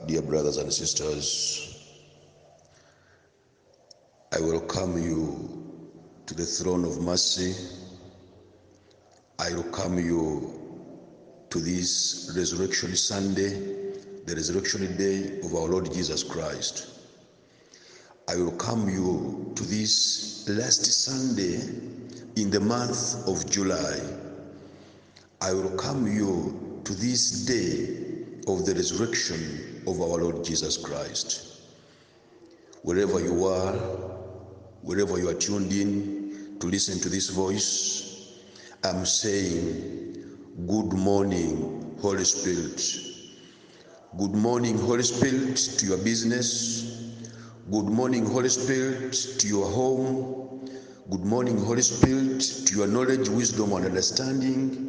Dear brothers and sisters, I welcome you to the throne of mercy. I welcome you to this Resurrection Sunday, the Resurrection Day of our Lord Jesus Christ. I welcome you to this last Sunday in the month of July. I welcome you to this day of the resurrection of our Lord Jesus Christ. Wherever you are, wherever you are tuned in to listen to this voice, I'm saying, good morning, Holy Spirit. Good morning, Holy Spirit, to your business. Good morning, Holy Spirit, to your home. Good morning, Holy Spirit, to your knowledge, wisdom, and understanding.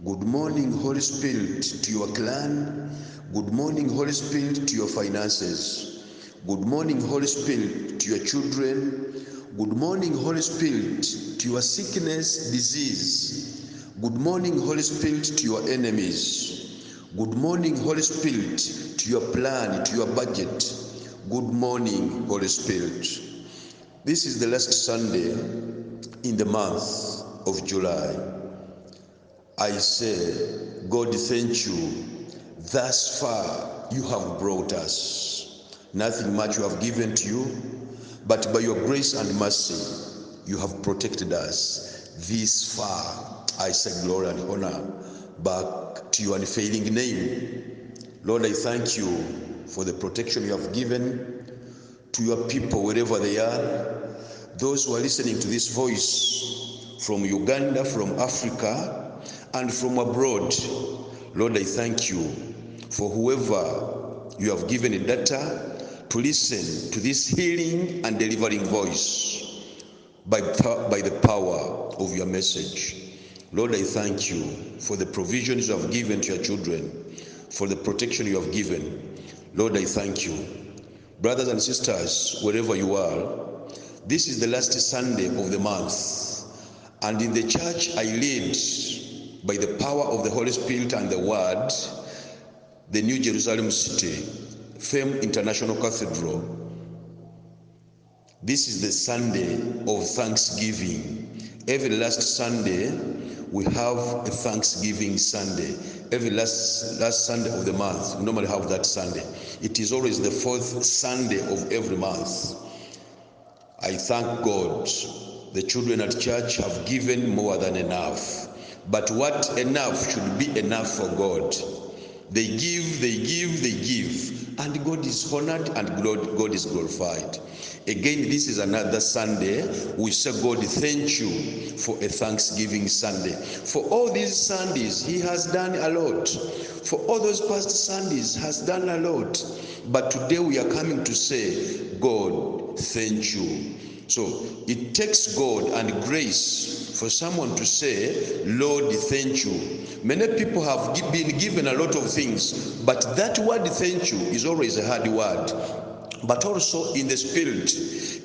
Good morning, Holy Spirit, to your clan. Good morning, Holy Spirit, to your finances. Good morning, Holy Spirit, to your children. Good morning, Holy Spirit, to your sickness, disease. Good morning, Holy Spirit, to your enemies. Good morning, Holy Spirit, to your plan, to your budget. Good morning, Holy Spirit. This is the last Sunday in the month of July. I say, God, thank you. Thus far, you have brought us. Nothing much you have given to you, but by your grace and mercy, you have protected us this far. I say glory and honor back to your unfailing name. Lord, I thank you for the protection you have given to your people wherever they are. Those who are listening to this voice from Uganda, from Africa, and from abroad, Lord, I thank you for whoever you have given a data to listen to this healing and delivering voice by the power of your message. Lord, I thank you for the provisions you have given to your children, for the protection you have given. Lord, I thank you. Brothers and sisters, wherever you are, this is the last Sunday of the month, and in the church I lead by the power of the Holy Spirit and the Word, the New Jerusalem City, Fame International Cathedral. This is the Sunday of Thanksgiving. Every last Sunday, we have a Thanksgiving Sunday. Every last Sunday of the month, we normally have that Sunday. It is always the fourth Sunday of every month. I thank God. The children at church have given more than enough. But what enough should be enough for God? They give, and God is honored and God is glorified. Again, this is another Sunday. We say, God, thank you for a Thanksgiving Sunday. For all these Sundays, He has done a lot. For all those past Sundays, has done a lot. But today we are coming to say, God, thank you. So it takes God and grace for someone to say, Lord, thank you. Many people have been given a lot of things, but that word thank you is always a hard word. But also in the spirit,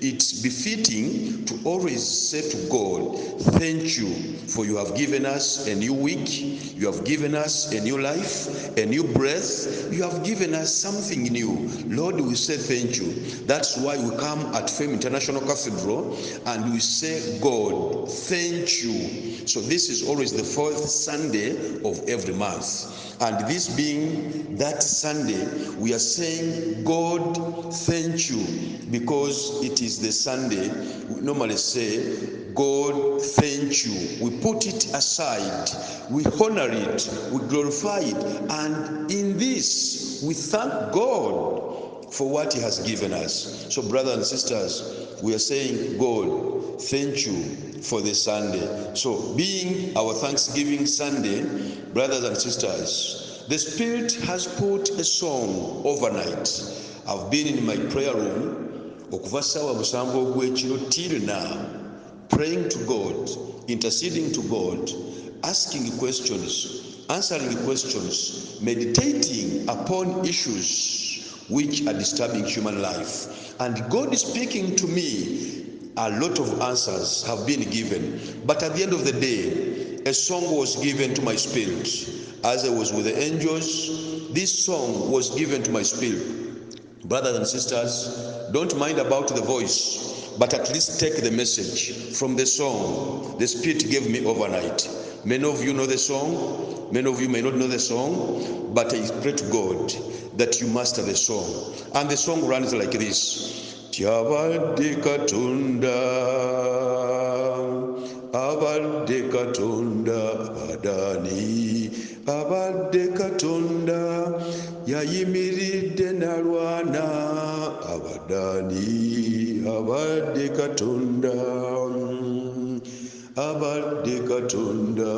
it's befitting to always say to God, thank you, for you have given us a new week, you have given us a new life, a new breath, you have given us something new. Lord, we say thank you. That's why we come at Fame International Cathedral and we say, God, thank you. So this is always the fourth Sunday of every month. And this being that Sunday, we are saying, God, thank you, because it is the Sunday. We normally say, God, thank you. We put it aside, we honor it, we glorify it, and in this, we thank God for what He has given us. So, brothers and sisters, we are saying, God, thank you for the Sunday. So, being our Thanksgiving Sunday, brothers and sisters, the Spirit has put a song overnight. I've been in my prayer room, okuva ssaawa musanvu ogw'ekiro till now, praying to God, interceding to God, asking questions, answering questions, meditating upon issues which are disturbing human life. And God is speaking to me. A lot of answers have been given, but at the end of the day, a song was given to my spirit. As I was with the angels, this song was given to my spirit. Brothers and sisters, don't mind about the voice, but at least take the message from the song the Spirit gave me overnight. Many of you know the song, many of you may not know the song, but I pray to God that you master the song. And the song runs like this. Abadde Katonda, Abadde Katonda, Abadani, Abadde Katonda, Yayimiridde nalwana, Abadani, Abadde Katonda, Abadde Katonda,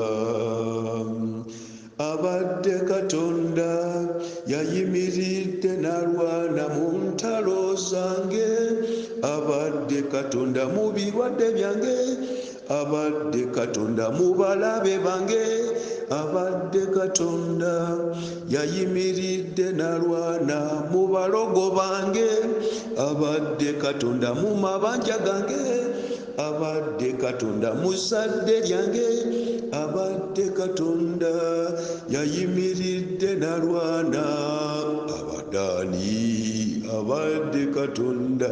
Abadde Katonda, Yayimiridde nalwana mu ntalo zange, Abadde Katonda mu birwadde byange, Abadde Katonda mu balabe bange, Abadde Katonda, Yayimiridde nalwana mu balogo bange, Abadde Katonda mu mabanja gange, Abadde Katonda mu zadde lyange, Abadde Katonda, Yayimiridde nalwana, Abadani, Abadde Katonda,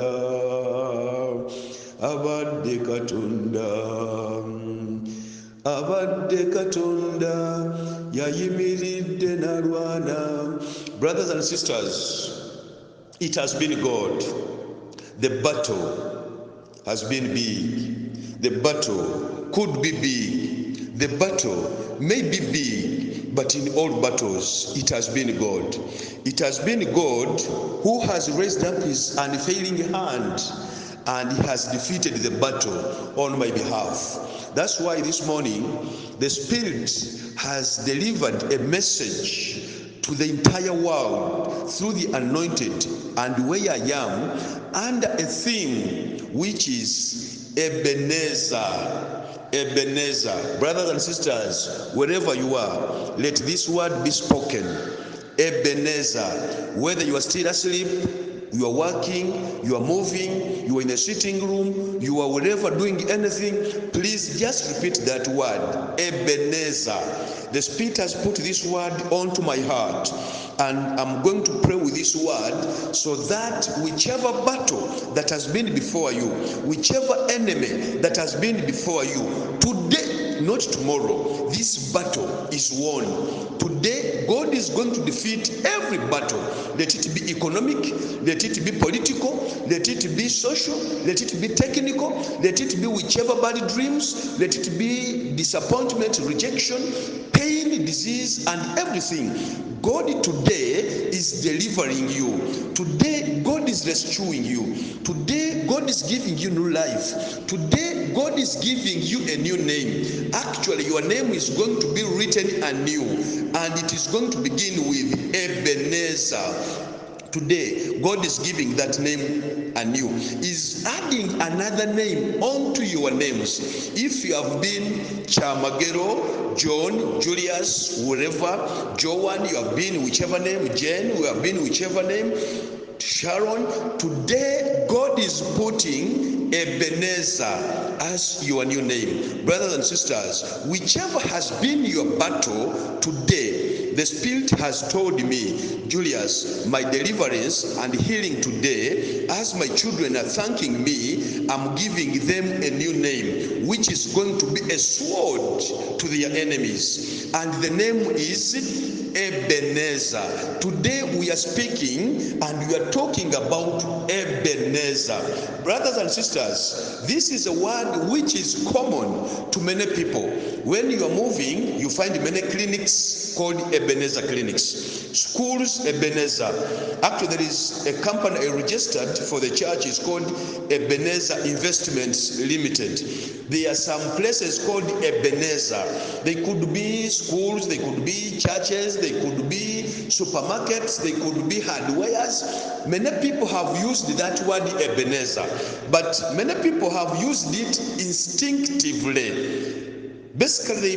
Abadde Katonda, Abadde Katonda, Yayimiridde nalwana. Brothers and sisters, it has been God. The battle has been big. The battle could be big. The battle may be big, but in all battles, it has been God. It has been God who has raised up his unfailing hand, and he has defeated the battle on my behalf. That's why this morning, the Spirit has delivered a message to the entire world through the anointed and where I am under a theme which is Ebenezer. Ebenezer. Brothers and sisters, wherever you are, let this word be spoken. Ebenezer. Whether you are still asleep, you are working, you are moving, you are in a sitting room, you are wherever doing anything, please just repeat that word, Ebenezer. The Spirit has put this word onto my heart, and I'm going to pray with this word so that whichever battle that has been before you, whichever enemy that has been before you, today, not tomorrow, this battle is won. Today, God is going to defeat every battle. Let it be economic, let it be political, let it be social, let it be technical, let it be whichever bad dreams, let it be disappointment, rejection, pain, disease, and everything. God today is delivering you. Today, God is rescuing you. Today, God is giving you new life. Today, God is giving you a new name. Actually, your name is going to be written anew, and it is going to begin with Ebenezer. Today, God is giving that name anew. Is adding another name onto your names. If you have been Chamagero, John, Julius, wherever, Joan, you have been whichever name, Jane, you have been whichever name, Sharon, today God is putting Ebenezer as your new name. Brothers and sisters, whichever has been your battle today, the Spirit has told me, Julius, my deliverance and healing today, as my children are thanking me, I'm giving them a new name, which is going to be a sword to their enemies. And the name is Ebenezer. Today we are speaking and we are talking about Ebenezer. Brothers and sisters, this is a word which is common to many people. When you are moving, you find many clinics called Ebenezer clinics. Schools, Ebenezer. Actually, there is a company I registered for the church. It's called Ebenezer Investments Limited. There are some places called Ebenezer. They could be schools, they could be churches, they could be supermarkets, they could be hardwares. Many people have used that word Ebenezer, but many people have used it instinctively. Basically,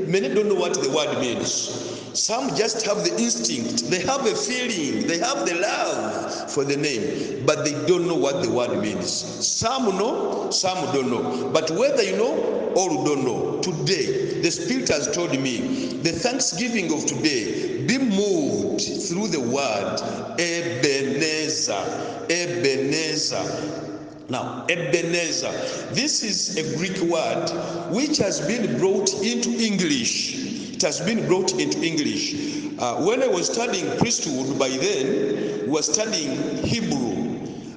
many don't know what the word means. Some just have the instinct, they have a feeling, they have the love for the name, but they don't know what the word means. Some know, some don't know. But whether you know or you don't know, today the Spirit has told me the thanksgiving of today, be moved put through the word Ebenezer. Ebenezer. Now, Ebenezer, this is a Greek word which has been brought into English. It has been brought into English. When I was studying priesthood, by then, we were studying Hebrew.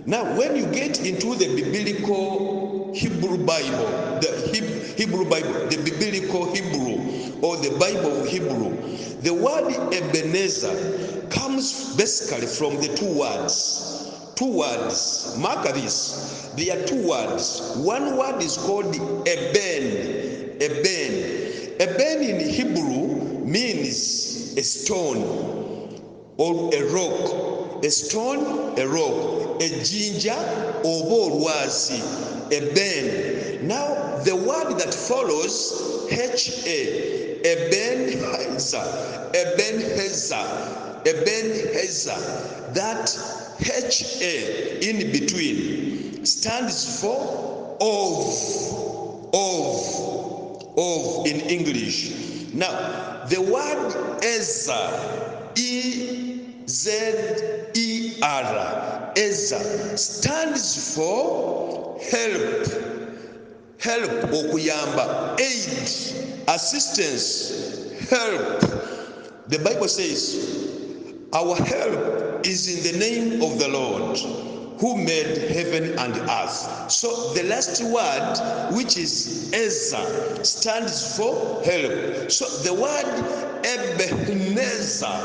Now, when you get into the biblical Hebrew Bible, the Hebrew Bible, the biblical Hebrew, or the Bible of Hebrew, the word Ebenezer comes basically from the two words. Two words. Mark this. There are two words. One word is called Eben. Eben. Eben in Hebrew means a stone or a rock. A stone, a rock. A ginger, oba olwazi. Eben. Now the word that follows, H-A. Ebenezer. Ebenezer. Ebenezer. That H-A in between stands for of in English. Now, the word Ezer, E-Z-E-R, Ezer, stands for help, okuyamba, aid, assistance, help. The Bible says, our help is in the name of the Lord, who made heaven and earth. So the last word, which is Ezer, stands for help. So the word Ebenezer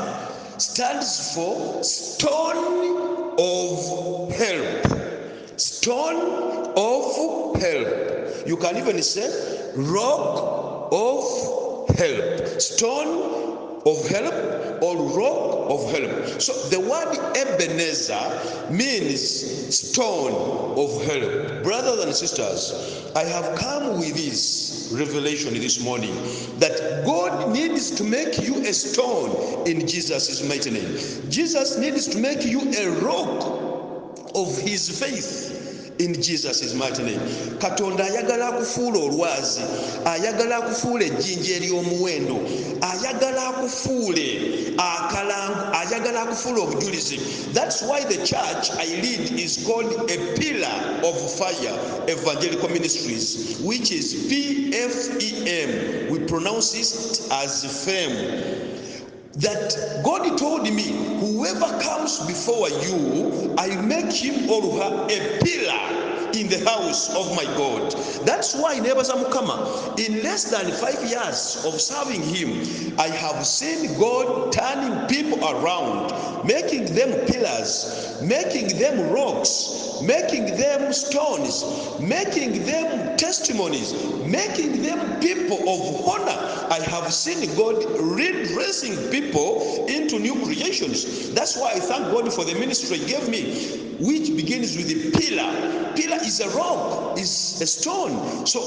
stands for stone of help. Stone of help. You can even say rock of help. Stone of help or rock of help. So the word Ebenezer means stone of help. Brothers and sisters, I have come with this revelation this morning that God needs to make you a stone in Jesus' mighty name. Jesus needs to make you a rock of his faith in Jesus' mighty name. Katonda ayagala akufuula olwazi, ayagala akufuula ejjinja ery'omuwendo, ayagala akufuule akalangu, ayagala akufuula obujulizi. That's why the church I lead is called a pillar of fire evangelical ministries, which is PFEM. We pronounce it as FEM. That God told me, whoever comes before you, I make him or her a pillar in the house of my God. That's why Nebasa Mukama, in less than 5 years of serving him, I have seen God turning people around, making them pillars, making them rocks, making them stones, making them testimonies, making them people of honor. I have seen God redressing people into new creations. That's why I thank God for the ministry he gave me, which begins with a pillar. Pillar is a rock, is a stone. So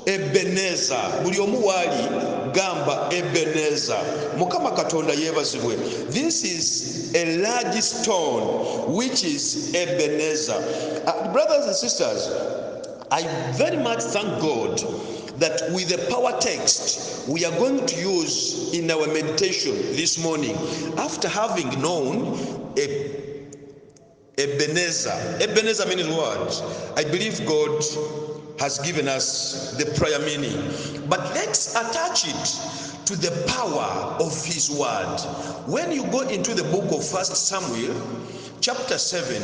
Ebenezer, buli omu wali gamba Ebenezer. Mukama Katonda yebazibwe. This is a large stone, which is Ebenezer. Brothers and sisters, I very much thank God that with the power text we are going to use in our meditation this morning, after having known Ebenezer. Ebenezer means what? I believe God has given us the prayer meaning. But let's attach it to the power of his word. When you go into the book of 1 Samuel, chapter 7,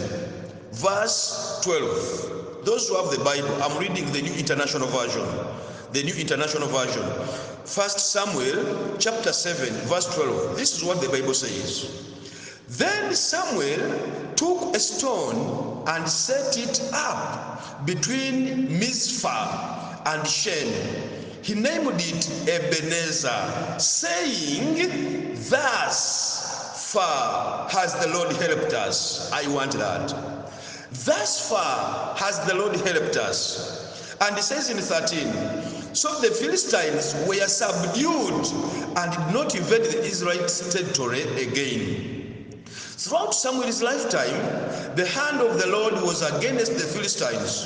verse 12. Those who have the Bible, I'm reading the New International Version. The New International Version. 1 Samuel, chapter 7, verse 12. This is what the Bible says. Then Samuel took a stone and set it up between Mizpah and Shen. He named it Ebenezer, saying, thus far has the Lord helped us. I want that. Thus far has the Lord helped us. And he says in 13, so the Philistines were subdued and did not invade the Israelites' territory again. Throughout Samuel's lifetime, the hand of the Lord was against the Philistines.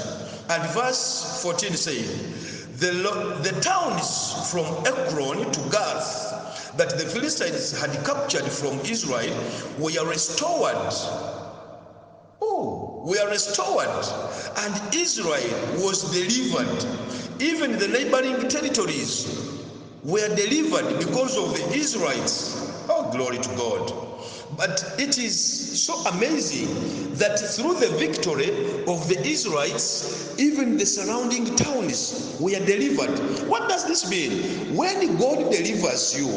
And verse 14 says, the towns from Ekron to Gath, that the Philistines had captured from Israel were restored. Were restored, and Israel was delivered. Even the neighboring territories were delivered because of the Israelites. Oh, glory to God. But it is so amazing that through the victory of the Israelites, even the surrounding towns were delivered. What does this mean? When God delivers you,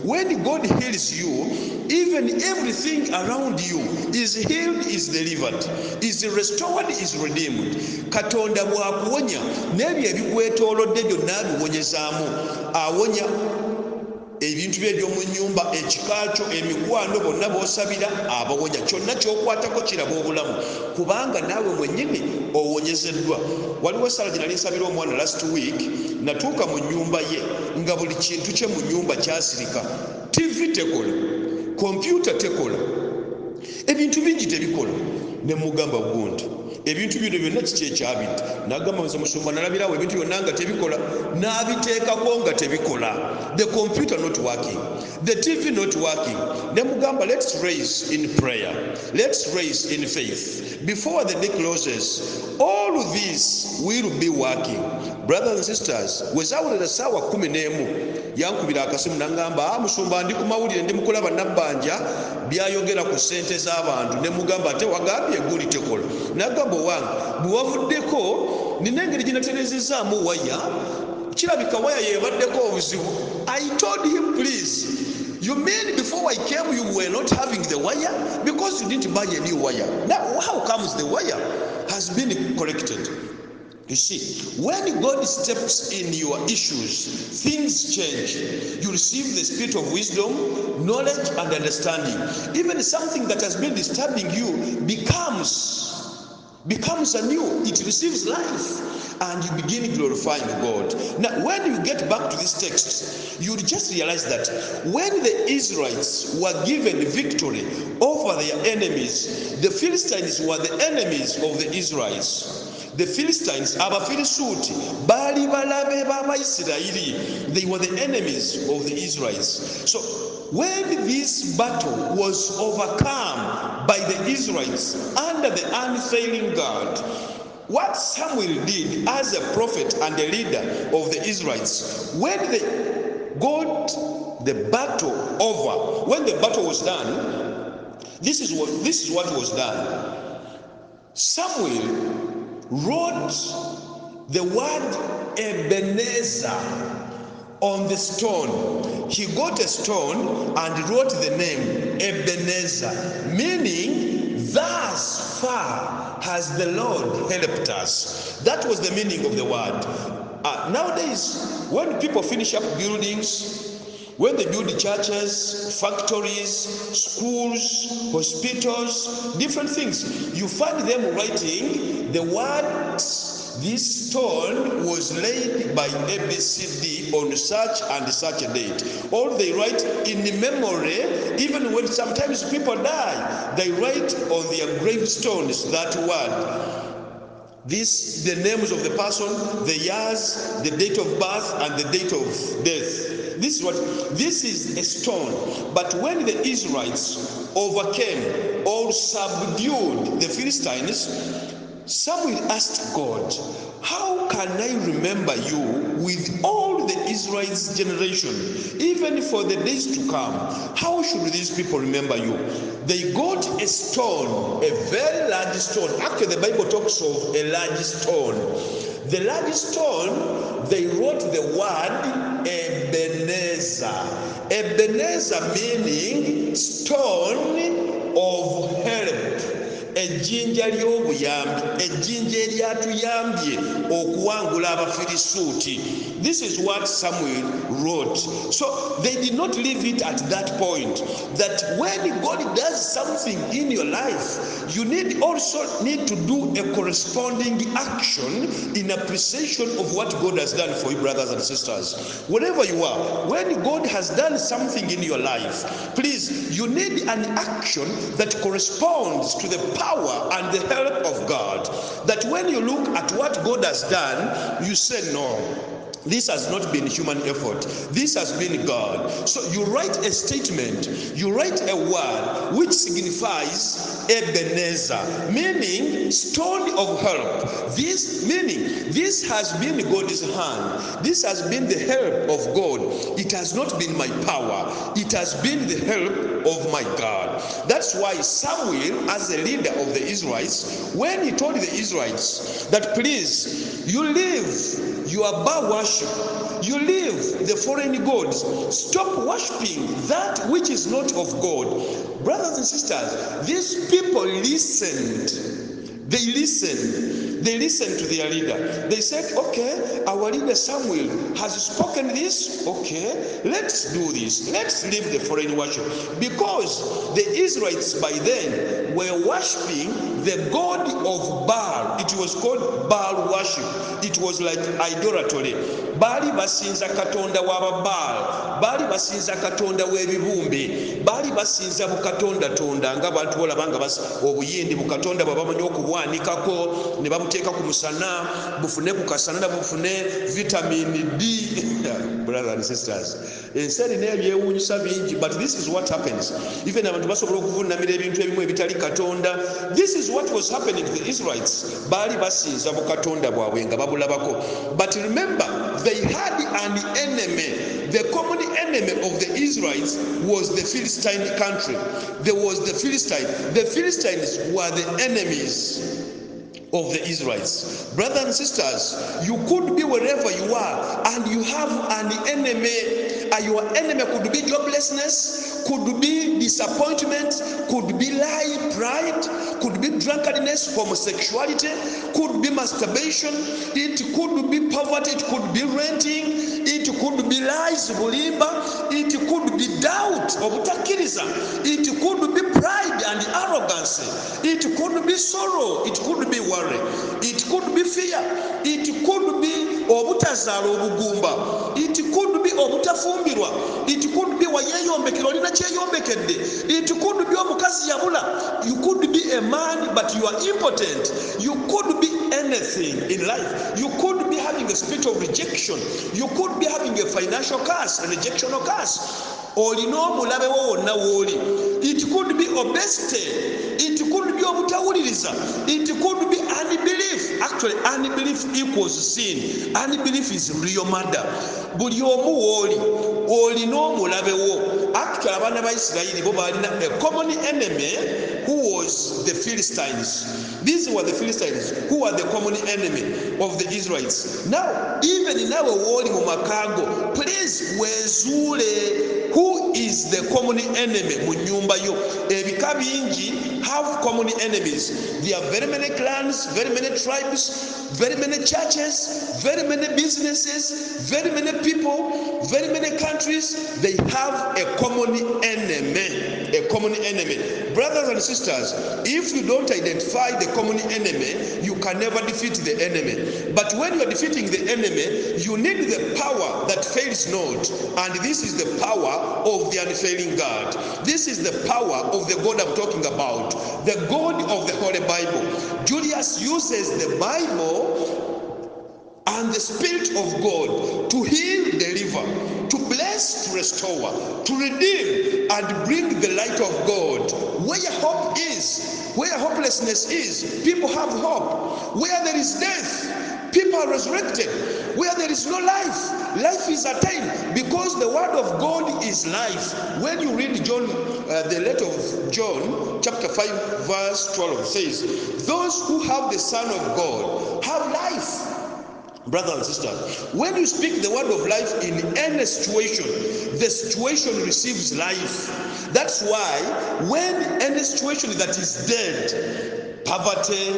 when God heals you, even everything around you is healed, is delivered, is restored, is redeemed. Katonda bw'akuwonya n'ebyo ebikwetoolodde byonna abiwonyezaamu. Awonya ebintu bye by'omu nnyumba, ekikakyo, emikwano, bonna b'osabira abawonya. Kyonna ky'okwatako kiraba obulamu, kubanga naawe mwennyini owonyezeddwa. Waliwo essala gye nali nsabira omwana last week, natuuka mu nnyumba ye nga buli kintu kye mu nnyumba kyasirika. TV tekola, kompyuta tekola, ebintu bingi tebikola. Ne mugamba gundi ebintu bino byonna kiki ekyabidde? N'agamba nze musumba nalabirawo ebintu byonna nga tebikola, n'abiteekako nga tebikola. The computer not working, the TV not working. Ne mugamba let's raise in prayer, let's raise in faith. Before the day closes, all of this will be working. Brothers and sisters, wezawulira ssaawa 11 yankubira akasimu n'agamba musumba ndi ku mawulire ndi mukulaba nabbanja byayogera ku ssente z'abantu. Ne mugamba ate wagambye egguli tekola. N'agamba owange bwe wavuddeko nina engeri gye naterezezaamu waya, kirabika waya yeebaddeko obuzibu. I told him, please, you mean before I came you were not having the wire? Because you didn't buy a new wire. Now how comes the wire has been corrected? You see, when God steps in your issues, things change. You receive the spirit of wisdom, knowledge, and understanding. Even something that has been disturbing you becomes anew. It receives life, and you begin glorifying God. Now, when you get back to this text, you just realize that when the Israelites were given victory over their enemies, the Philistines were the enemies of the Israelites. The Philistines, Abafirisuuti, bali balabe b'Abayisirayiri. They were the enemies of the Israelites. So when this battle was overcome by the Israelites under the unfailing God, what Samuel did as a prophet and a leader of the Israelites, when they got the battle over, when the battle was done, this is what was done. Samuel wrote the word Ebenezer on the stone. He got a stone and wrote the name Ebenezer, meaning thus far has the Lord helped us. That was the meaning of the word. Nowadays, when people finish up buildings, when they build churches, factories, schools, hospitals, different things, you find them writing the words, this stone was laid by ABCD on such and such a date. Or they write in memory, even when sometimes people die, they write on their gravestones that word. This, the names of the person, the years, the date of birth, and the date of death. This is a stone. But when the Israelites overcame or subdued the Philistines, Samuel asked God, how can I remember you with all the Israelites' generation, even for the days to come? How should these people remember you? They got a stone, a very large stone. Actually, the Bible talks of a large stone. The large stone, they wrote the word Ebenezer. Ebenezer meaning stone of help. Ejjinja ly'obuyambi, ejjinja eryatuyambye okuwangula Abafirisuuti. This is what Samuel wrote. So they did not leave it at that point. That when God does something in your life, you also need to do a corresponding action in appreciation of what God has done for you, brothers and sisters. Wherever you are, when God has done something in your life, please, you need an action that corresponds to the power and the help of God. That when you look at what God has done, you say, no, This has not been human effort. This has been God. So you write a statement, you write a word which signifies Ebenezer, meaning stone of help. This meaning, this has been God's hand. This has been the help of God. It has not been my power. It has been the help of my God. That's why Samuel, as the leader of the Israelites, when he told the Israelites that please, you leave your Baal worship, you leave the foreign gods, stop worshiping that which is not of God. Brothers and sisters, these people listened. They listened to their leader. They said, okay, our leader Samuel has spoken this. Okay, let's do this. Let's leave the foreign worship. Because the Israelites by then were worshiping the god of Baal. It was called Baal worship. It was like idolatry. Baali basinza katonda waba Baal. Baali basinza katonda w'ebibumbe. Baali basinza bukatonda tonda nga bantu olabanga basa obuyindi bukatonda babamanyi okubwanikako ne babuteeka ku musana bufune ku kasana bufune vitamin D. Brothers and sisters, ensi erina ebyewuunyisa bingi, but this is what happens. Even abantu basobola okuvunamira ebintu ebimu ebitali katonda. This is what was happening to the Israelites. Baali basinza bukatonda bwabwe nga babulabako. But remember, they had an enemy. The common enemy of the Israelites was the Philistine country. There was the Philistine. The Philistines were the enemies of the Israelites. Brothers and sisters, you could be wherever you are and you have an enemy. Your enemy could be joblessness, could be disappointment, could be lie, pride, could be drunkenness, homosexuality, could be masturbation, it could be poverty, it could be renting, it could be lies, bulimba, it could be doubt, obutakiriza, it could be pride and arrogance, it could be sorrow, it could be worry, it could be fear, it could be obutazaala obugumba, it could be obutafumbirwa, it could be wayeyombekera olina kyeyombekedde, it could be omukazi yabula. You could be a man but you are impotent. You could be anything in life. You could be having a spirit of rejection. You could be having a financial curse, a rejectional curse. Olina omulabe wo wonna wooli. It could be obesity. It could be obutawuliriza. It could be unbelief. Actually, unbelief equals sin. Unbelief is real murder. Buli omu wooli. Olina omulabe wo. Actually, abaana ba Isirayiri bo balina a common enemy who was the Philistines. These were the Philistines who were the common enemy of the Israelites. Now, even in our wooli mu makago, please wezuule. Who is the common enemy mu nyumba yo? Ebika bingi have common enemies. There are very many clans, very many tribes, very many churches, very many businesses, very many people, very many countries. They have a common enemy. A common enemy. Brothers and sisters, if you don't identify the common enemy, you can never defeat the enemy. But when you are defeating the enemy, you need the power that fails not. And this is the power of the unfailing God. This is the power of the God I'm talking about, the God of the Holy Bible. Julius uses the Bible and the Spirit of God to heal, deliver, to bless, to restore, to redeem, and bring the light of God. Where hope is, where hopelessness is, people have hope. Where there is death, people are resurrected. Where there is no life, life is attained, because the word of God is life. When you read John, the letter of John, chapter 5, verse 12 says, those who have the Son of God have life. Brothers and sisters, when you speak the word of life in any situation, the situation receives life. That's why when any situation that is dead, poverty,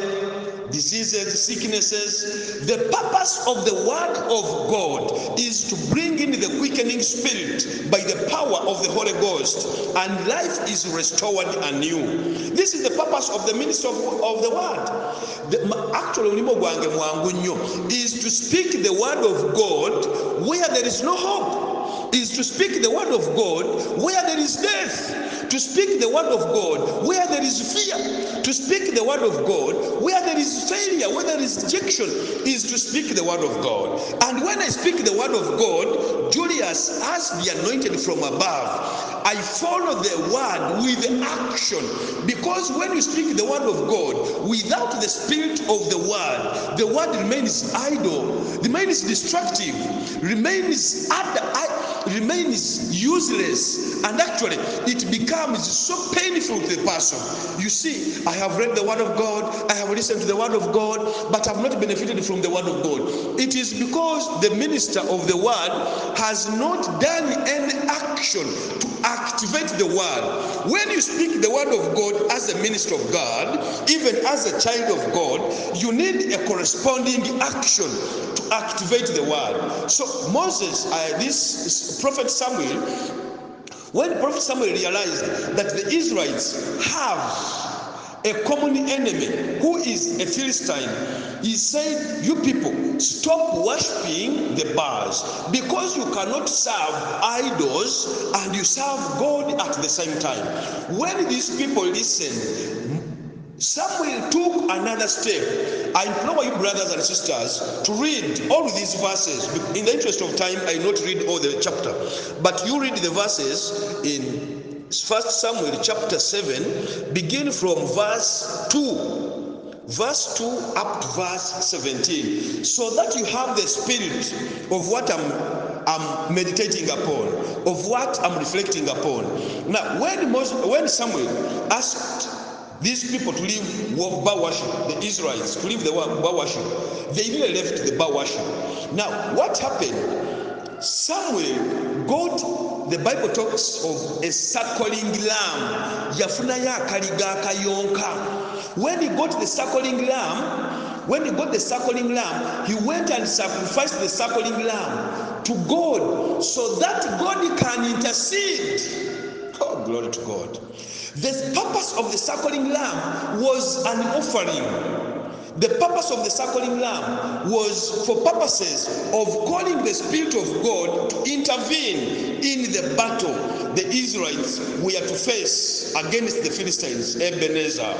diseases, sicknesses, the purpose of the word of God is to bring in the quickening spirit by the power of the Holy Ghost, and life is restored anew. This is the purpose of the ministry of the word. Actually, is to speak the word of God where there is no hope. is to speak the word of God where there is death, to speak the word of God where there is fear, to speak the word of God where there is failure, where there is rejection, is to speak the word of God. And when I speak the word of God, Julius, as the anointed from above, I follow the word with action, because when you speak the word of God without the spirit of the word remains idle, remains destructive, remains useless, and actually it becomes so painful to the person. You see, I have read the word of God, I have listened to the word of God, but I have not benefited from the word of God. It is because the minister of the word has not done any action to activate the word. When you speak the word of God as a minister of God, even as a child of God, you need a corresponding action to activate the word. So Moses, this prophet Samuel, when Prophet Samuel realized that the Israelites have a common enemy who is a Philistine, he said, you people, stop worshiping the Baals, because you cannot serve idols and you serve God at the same time. When these people listened, Samuel took another step. I implore you, brothers and sisters, to read all these verses. In the interest of time, I will not read all the chapter, but you read the verses in 1 Samuel chapter 7, begin from verse 2 up to verse 17, so that you have the spirit of what I'm meditating upon, of what I'm reflecting upon. Now, when Samuel asked these people to leave Baal worship, the Israelites to leave the Baal worship, they really left the Baal worship. Now, what happened? Samuel got, the Bible talks of a suckling lamb. Yafunaya kaliga kayonka. When he got the suckling lamb, he went and sacrificed the suckling lamb to God, so that God can intercede. Oh, glory to God. The purpose of the suckling lamb was an offering. The purpose of the suckling lamb was for purposes of calling the Spirit of God to intervene in the battle the Israelites were to face against the Philistines, Ebenezer.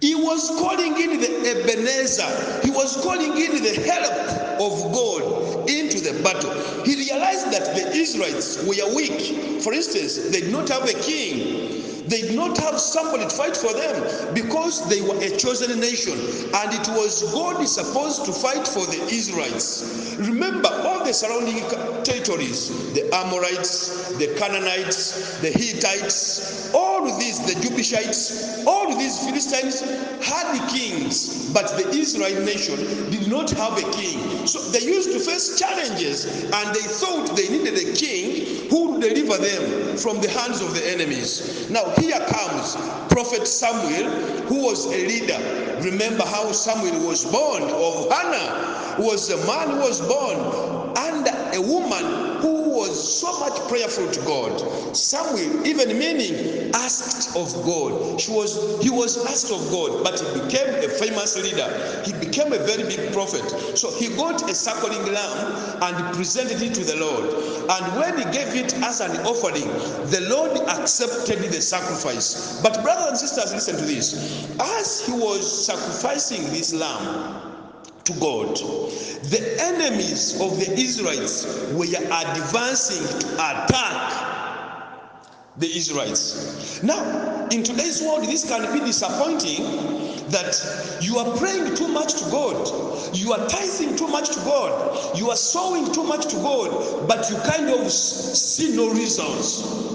He was calling in the Ebenezer. He was calling in the help of God into the battle. He realized that the Israelites were weak. For instance, they did not have a king. They did not have somebody to fight for them, because they were a chosen nation, and it was God supposed to fight for the Israelites. Remember, all the surrounding territories, the Amorites, the Canaanites, the Hittites, all of these, the Jebusites, all of these Philistines had kings, but the Israel nation did not have a king. So they used to face challenges, and they thought they needed a king who would deliver them from the hands of the enemies. Now, here comes Prophet Samuel, who was a leader. Remember how Samuel was born of Hannah, was a man who was born under a woman who was so much prayerful to God. Samuel, even meaning asked of God. He was asked of God, but he became a famous leader. He became a very big prophet. So he got a suckling lamb and presented it to the Lord. And when he gave it as an offering, the Lord accepted the sacrifice. But brothers and sisters, listen to this. As he was sacrificing this lamb to God, the enemies of the Israelites were advancing to attack the Israelites. Now, in today's world, this can be disappointing, that you are praying too much to God, you are tithing too much to God, you are sowing too much to God, but you kind of see no results.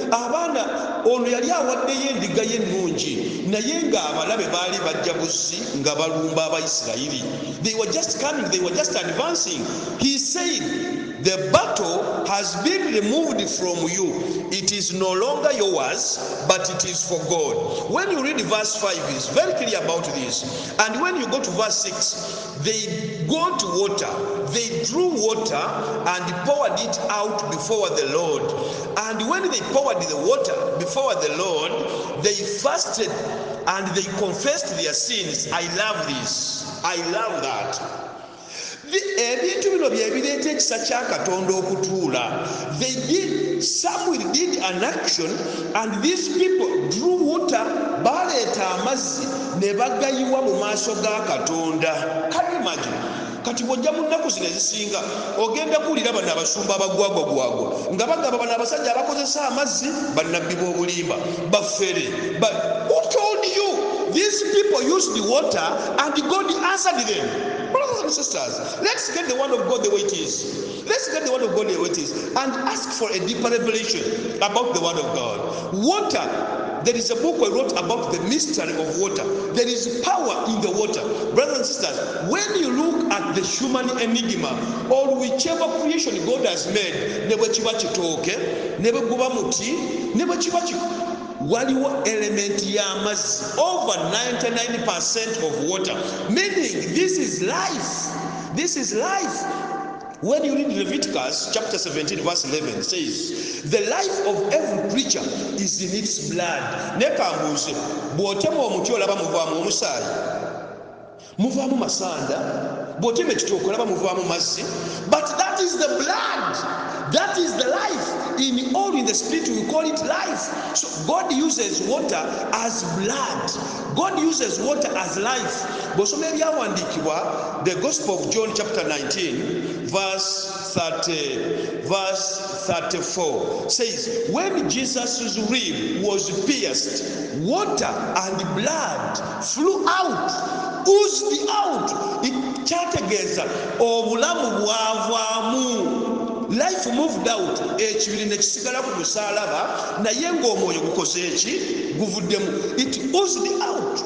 Abaana ono yali awaddeyo endiga y'ennungi, naye ng'abalabe baali bajja buzzi nga balumba Abayisirayiri. They were just coming, they were just advancing. He said, the battle has been removed from you. It is no longer yours, but it is for God. When you read verse 5, it's very clear about this. And when you go to verse 6, they got water, they drew water and poured it out before the Lord. And when they poured the water before the Lord, they fasted and they confessed their sins. I love this. I love that. ebintu bino bye bireeta ekisa kya Katonda okutuula. Samuel did an action and these people drew water, baleeta amazzi ne bagayiwa mu maaso ga Katonda. Can you imagine? Kati bw'ojja mu nnaku zino ezisinga ogenda kuwulira bano abasumba abagwagwagwagwa nga bagamba bano abasajja abakozesa amazzi bannabbi b'obulimba baffere. But who told you these people used the water and God answered them? Brothers and sisters, let's get the word of God the way it is. Let's get the word of God the way it is and ask for a deeper revelation about the word of God. Water. There is a book I wrote about the mystery of water. There is power in the water. Brothers and sisters, when you look at the human enigma or whichever creation God has made, never chiba chitoke, never guba muti, never chiba chiko. Waliwo element ya amazzi, over 99% of water. Meaning this is life. This is life. When you read Leviticus chapter 17 verse 11, it says, the life of every creature is in its blood. Nekambuze, bw'otema omuti olaba muvaamu omusaayi, muvaamu masanda, bw'otema ekitooke olaba muvaamu mazzi. But that is the blood. That is the life. In the spirit we call it life. So God uses water as blood. God uses water as life. Bosome byawandikibwa, the Gospel of John chapter 19 verse 34 says, when Jesus' rib was pierced, water and blood flew out, oozed out. It chategeza obulamu bwavaamu. Life moved out. Ekibiri ne kisigala ku musalaba naye ng'omwoyo gukoze eki guvuddemu. It oozed out.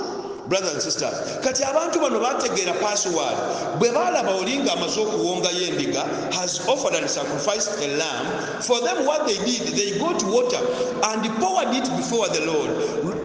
Brothers and sisters, kati abantu bano bategeera password. Bwe balaba olinga amaze okuwongayo endiga, has offered and sacrificed a lamb. For them what they did, they got water and poured it before the Lord.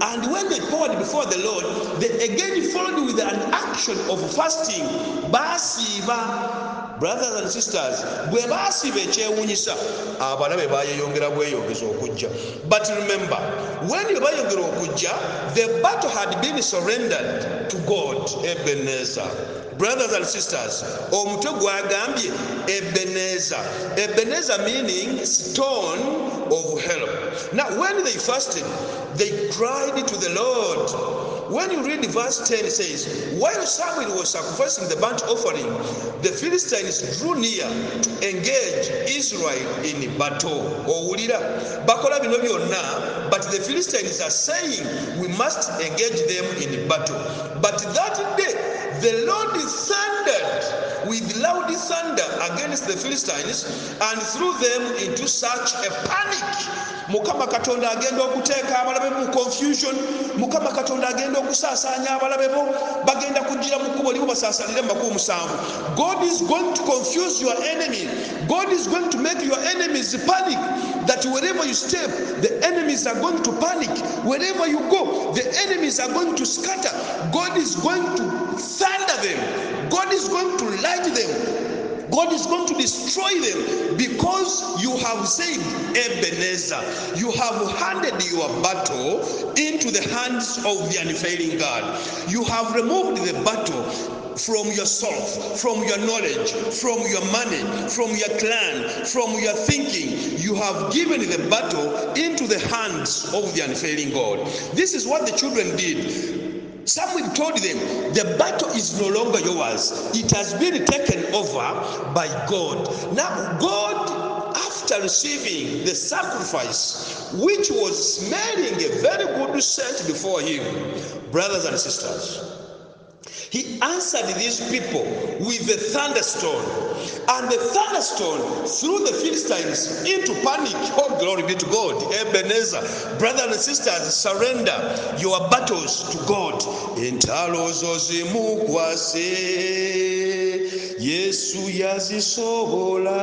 And when they poured before the Lord, they again followed with an action of fasting. Basiiba. Brothers and sisters, bwe baasiba ekyewunyisa abalabe bayeyongera bweyongeza okujja. But remember, when you bayongera okujja, the battle had been surrendered to God. Ebenezer. Brothers and sisters, omutwe gwagambye Ebenezer. Ebenezer meaning stone of help. Now when they fasted, they cried to the Lord. When you read verse 10, it says, while Samuel was sacrificing the burnt offering, the Philistines drew near to engage Israel in battle. Bakola bino byonna, but the Philistines are saying we must engage them in battle. But that day the Lord thundered with loud thunder against the Philistines and threw them into such a panic. Mukama Katonda agenda okuteeka abalabe mu confusion. Mukama Katonda agenda okusaasaanya abalabe bo bagenda kujjira mu kkubo libo basaasalire mu makubo musanvu. God is going to confuse your enemy. God is going to make your enemies panic, that wherever you step the enemies are going to panic. Wherever you go the enemies are going to scatter. God is going to thunder them. God is going to light them. God is going to destroy them because you have said, Ebenezer, you have handed your battle into the hands of the unfailing God. You have removed the battle from yourself, from your knowledge, from your money, from your clan, from your thinking. You have given the battle into the hands of the unfailing God. This is what the children did. Samuel told them, the battle is no longer yours. It has been taken over by God. Now, God, after receiving the sacrifice, which was smelling a very good scent before him, brothers and sisters, he answered these people with the thunderstorm. And the thunderstorm threw the Philistines into panic. Oh, glory be to God. Ebenezer, brothers and sisters, surrender your battles to God. Entalo zozimukwase, Yesu yazisobola,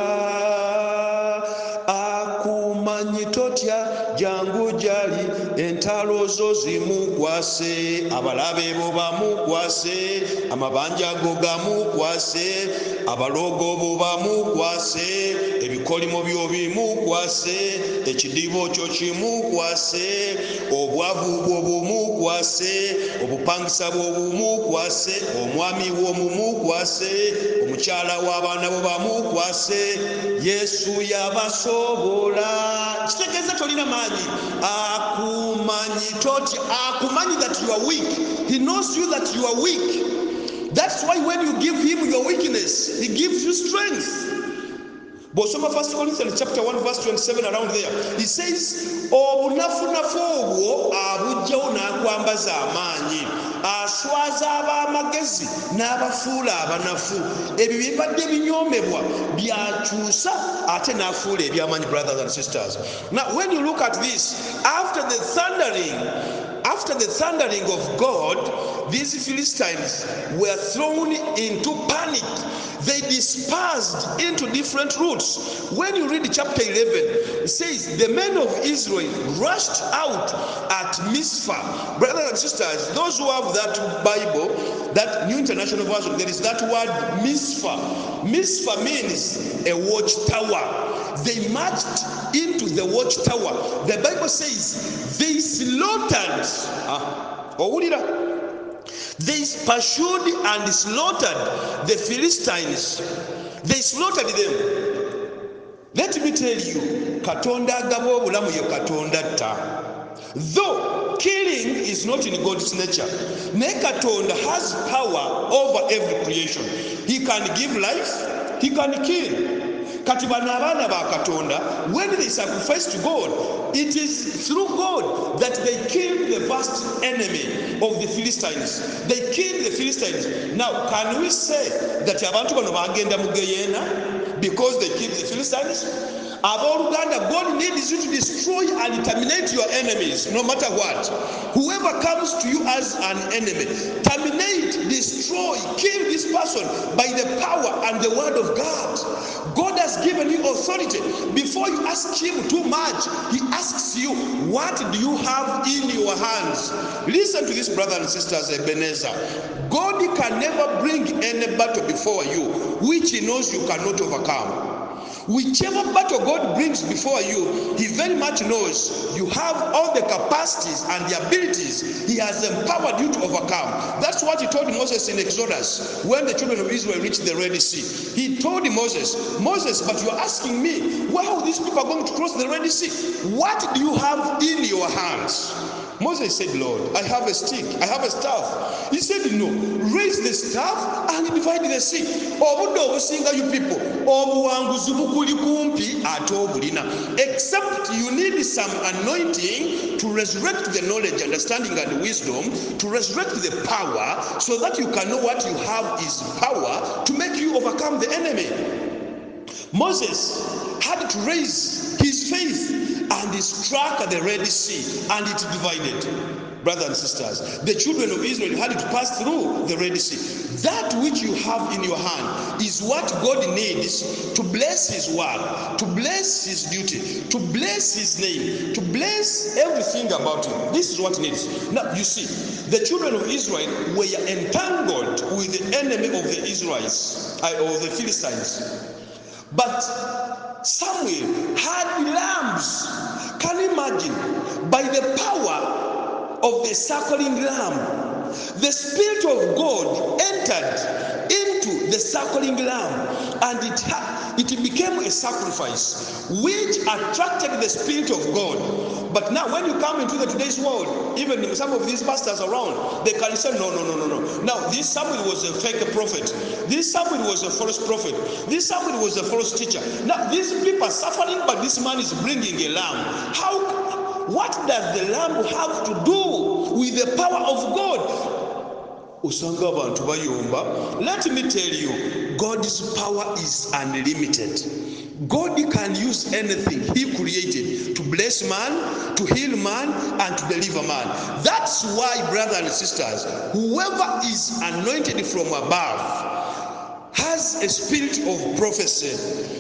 akumanyi totya jangu jali, entalo zozimukwase, abalabe bo bamukwase, amabanja go gamukwase, abalogo bo bamukwase, ebikolimo byo bimukwase, ekidibo kyo kimukwase, obwavu bwo bumukwase, obupangisa bwo bumukwase, omwami wo mumukwase, omukyala w'abaana bo bamukwase. Yesu yabasobola. Kitegeeza tolina maanyi. Akumanyi that you are weak. He knows you that you are weak. That's why when you give him your weakness, he gives you strength. Bosoma 1 Corinthians chapter 1 verse 27, around there, he says, obunafunafu obwo abujjawo n'akwambaza amaanyi, aswaza ab'amagezi n'abafuula abanafu. Ebyo bibadde binyoomebwa byakyusa ate n'afuula eby'amaanyi. Brothers and sisters, now when you look at this, after the thundering of God, these Philistines were thrown into panic. They dispersed into different routes. When you read chapter 11, it says the men of Israel rushed out at Mizpah. Brothers and sisters, those who have that Bible, that New International Version, there is that word Mizpah. Mizpah means a watchtower. They marched into the watchtower. The Bible says they slaughtered. They pursued and slaughtered the Philistines. They slaughtered them. Let me tell you, Katonda agaba obulamu ye Katonda atta. Though killing is not in God's nature, naye Katonda has power over every creation. He can give life, he can kill. Kati bano abaana ba Katonda, when they sacrifice to God, it is through God that they killed the vast enemy of the Philistines. They killed the Philistines. Now, can we say that abantu bano bagenda mu Gehenna because they killed the Philistines? Abooluganda, God needs you to destroy and terminate your enemies, no matter what. Whoever comes to you as an enemy, terminate, destroy, kill this person by the power and the word of God. God has given you authority. Before you ask him too much, he asks you, what do you have in your hands? Listen to this, brothers and sisters, Ebenezer. God can never bring any battle before you which he knows you cannot overcome. Whichever battle God brings before you, he very much knows you have all the capacities and the abilities he has empowered you to overcome. That's what he told Moses in Exodus when the children of Israel reached the Red Sea. He told Moses, but you are asking me, how these people are going to cross the Red Sea? What do you have in your hands? Moses said, Lord, I have a stick, I have a staff. He said, no, raise the staff and divide the sea. You people, except you need some anointing to resurrect the knowledge, understanding, and wisdom, to resurrect the power, so that you can know what you have is power to make you overcome the enemy. Moses had to raise his faith and he struck the Red Sea and it divided. Brothers and sisters, the children of Israel had to pass through the Red Sea. That which you have in your hand is what God needs to bless his word, to bless his duty, to bless his name, to bless everything about him. This is what he needs. Now, you see, the children of Israel were entangled with the enemy of the Israelites, or the Philistines. But Samuel had lambs. Can you imagine? By the power of the circling lamb, the Spirit of God entered into the circling lamb, and it became a sacrifice which attracted the Spirit of God. But now when you come into today's world, even some of these pastors around, they can say, no. Now this Samuel was a fake prophet. This Samuel was a false prophet. This Samuel was a false teacher. Now these people are suffering, but this man is bringing a lamb. What does the lamb have to do with the power of God? Let me tell you, God's power is unlimited. God can use anything he created to bless man, to heal man, and to deliver man. That's why, brothers and sisters, whoever is anointed from above has has a spirit of prophecy.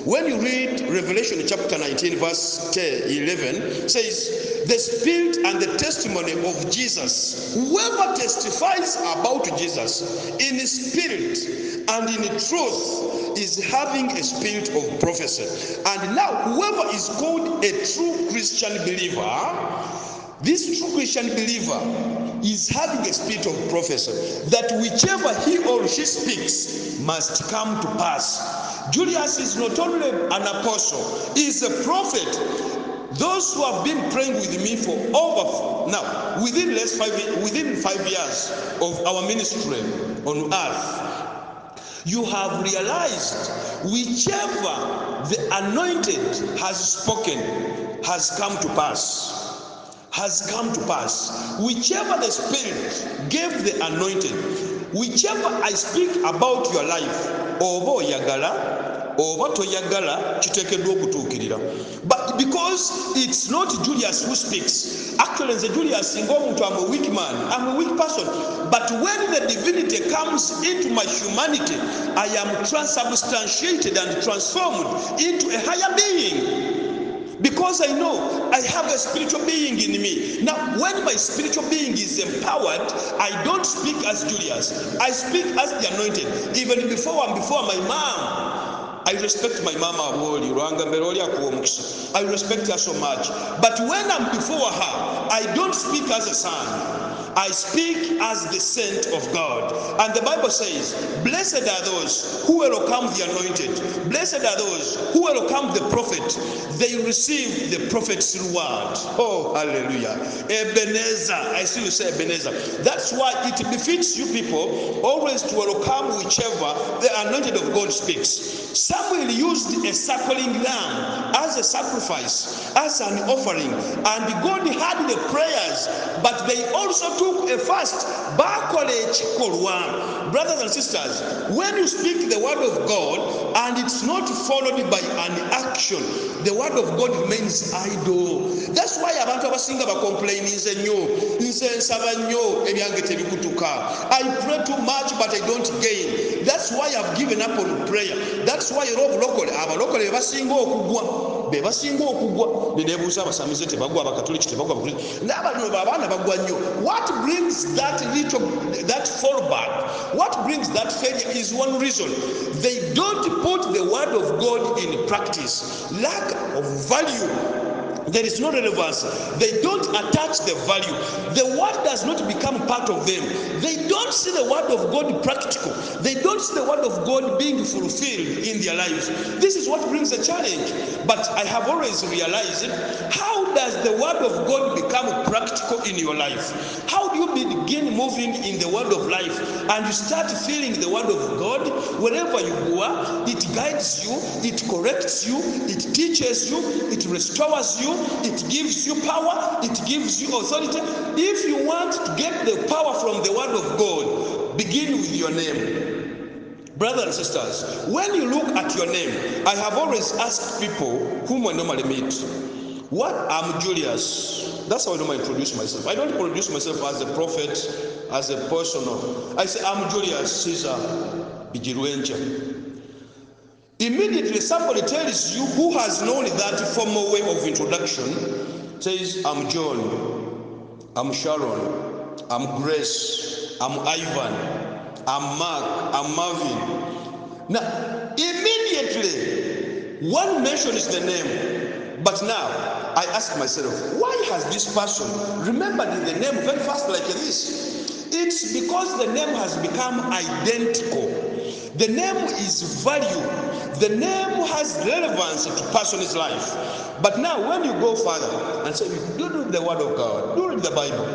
When you read Revelation chapter 19 verse 11, says, the spirit and the testimony of Jesus. Whoever testifies about Jesus in spirit and in truth is having a spirit of prophecy. And now whoever is called a true Christian believer, this true Christian believer is having a spirit of prophecy, that whichever he or she speaks must come to pass. Julius is not only an apostle, he is a prophet. Those who have been praying with me for over now, within 5 years of our ministry on earth, you have realized whichever the anointed has spoken has come to pass. Has come to pass. Whichever the Spirit gave the anointed, whichever I speak about your life, oba oyagala, oba toyagala, kiteekeddwa okutuukirira. But because it's not Julius who speaks, actually the Julius ngomuntu, I'm a weak man, I'm a weak person. But when the divinity comes into my humanity, I am transubstantiated and transformed into a higher being. Because I know I have a spiritual being in me. Now, when my spiritual being is empowered, I don't speak as Julius. I speak as the anointed. Even before my mom, I respect my mama. I respect her so much. But when I'm before her, I don't speak as a son. I speak as the sent of God. And the Bible says, blessed are those who welcome the anointed. Blessed are those who welcome the prophet. They receive the prophet's reward. Oh, hallelujah. Ebenezer. I see you say Ebenezer. That's why it befits you people always to welcome whichever the anointed of God speaks. Samuel used a suckling lamb as a sacrifice, as an offering. And God heard the prayers, but they also took a fast. Brothers and sisters, when you speak the word of God and it's not followed by an action, the word of God remains idle. That's why abantu abasinga complaining nze nsaba nnyo ebyange tebikutuka. I pray too much but I don't gain. That's why I've given up on prayer. That's why abalokole bebasinga okugwa nebuuza abasamize tebagwa, abakatoliki tebagwa, n'abalino abaana bagwa nnyo. What brings that fallback, what brings that failure is one reason: they don't put the word of God in practice. Lack of value. There is no relevance. They don't attach the value. The word does not become part of them. They don't see the word of God practical. They don't see the word of God being fulfilled in their lives. This is what brings a challenge. But I have always realized, how does the word of God become practical in your life? How do you begin moving in the word of life and you start feeling the word of God wherever you go? It guides you, it corrects you, it teaches you, it restores you, it gives you power, it gives you authority. If you want to get the power from the word of God, begin with your name. Brothers and sisters, when you look at your name, I have always asked people whom I normally meet, what I'm Julius. That's how I normally introduce myself. I don't introduce myself as a prophet, as a person. I say, I'm Julius Caesar Bijirwenja. Immediately somebody tells you who has known that formal way of introduction, says, I'm John, I'm Sharon, I'm Grace, I'm Ivan, I'm Mark, I'm Marvin. Now, immediately, one mentions the name, but now I ask myself, why has this person remembered the name very fast like this? It's because the name has become identical. The name is value. The name has relevance to a person's life. But now when you go further and say, you read the word of God, you read the Bible,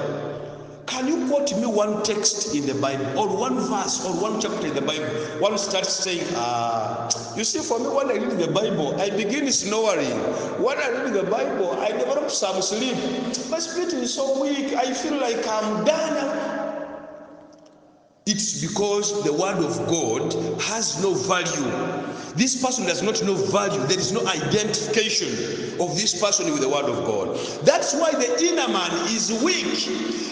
can you quote me one text in the Bible, or one verse, or one chapter in the Bible? One starts saying, you see, for me, when I read the Bible, I begin snoring. When I read the Bible, I develop some sleep. My spirit is so weak, I feel like I'm done. it's because the word of God has no value. This person does not know value. There is no identification of this person with the word of God. That's why the inner man is weak,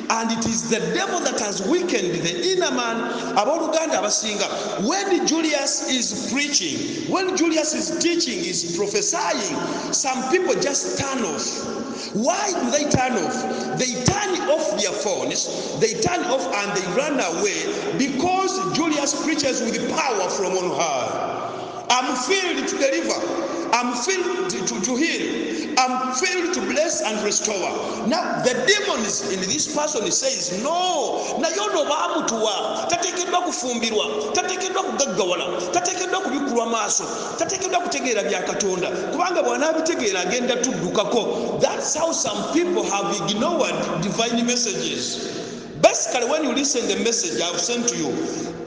and it is the devil that has weakened the inner man. When Julius is preaching, when Julius is teaching, is prophesying, some people just turn off. Why do they turn off? They turn off their phones, they turn off and they run away because Julius preaches with power from on high. I'm filled to deliver, I'm filled to heal, I'm filled to bless and restore. Now the demon is in this person. He says, no, na yono bamutuwa, tatekedwa kufumbirwa, tatekedwa kugaggawala, tatekedwa kubikulwa maaso, tatekedwa kutegeera bya Katonda, kubanga bwana bitegeera agenda tuddukako. That's how some people have ignored divine messages. Basically, when you listen to the message I've sent to you,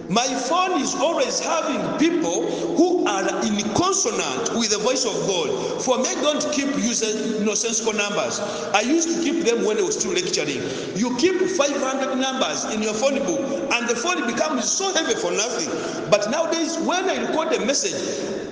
my phone is always having people who are in consonant with the voice of God. For me, don't keep using nonsensical numbers. I used to keep them when I was still lecturing. You keep 500 numbers in your phone book, and the phone becomes so heavy for nothing. But nowadays, when I record a message,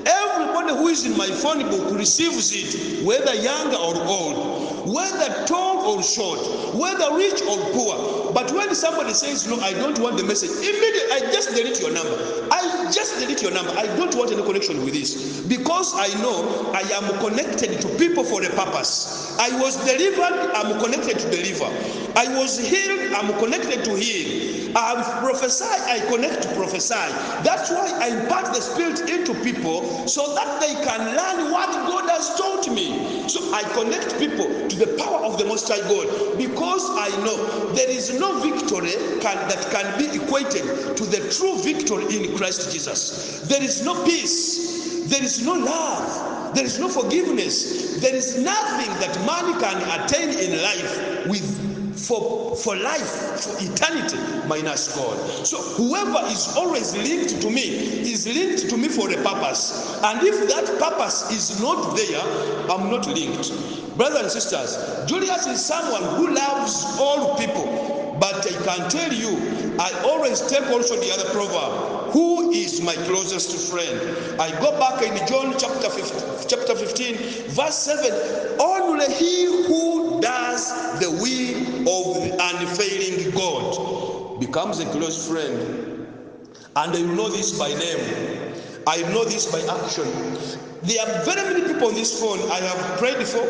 everybody who is in my phone book receives it, whether young or old, whether tall or short, whether rich or poor. But when somebody says, no, I don't want the message, immediately I just delete your number. I just delete your number. I don't want any connection with this, because I know I am connected to people for a purpose. I was delivered, I'm connected to deliver. I was healed, I'm connected to heal. I prophesy, I connect to prophesy. That's why I impart the Spirit into people so that they can learn what God has taught me. So I connect people to the power of the Most High God, because I know there is no victory that can be equated to the true victory in Christ Jesus. There is no peace, there is no love, there is no forgiveness, there is nothing that man can attain in life with for life, for eternity, minus God. So whoever is always linked to me is linked to me for a purpose. And if that purpose is not there, I'm not linked. Brothers and sisters, Julius is someone who loves all people. But I can tell you, I always take also the other proverb, who is my closest friend? I go back in John chapter 15, verse 7. Only he who does the will of the unfailing God becomes a close friend. And I know this by name. I know this by action. There are very many people on this phone I have prayed for.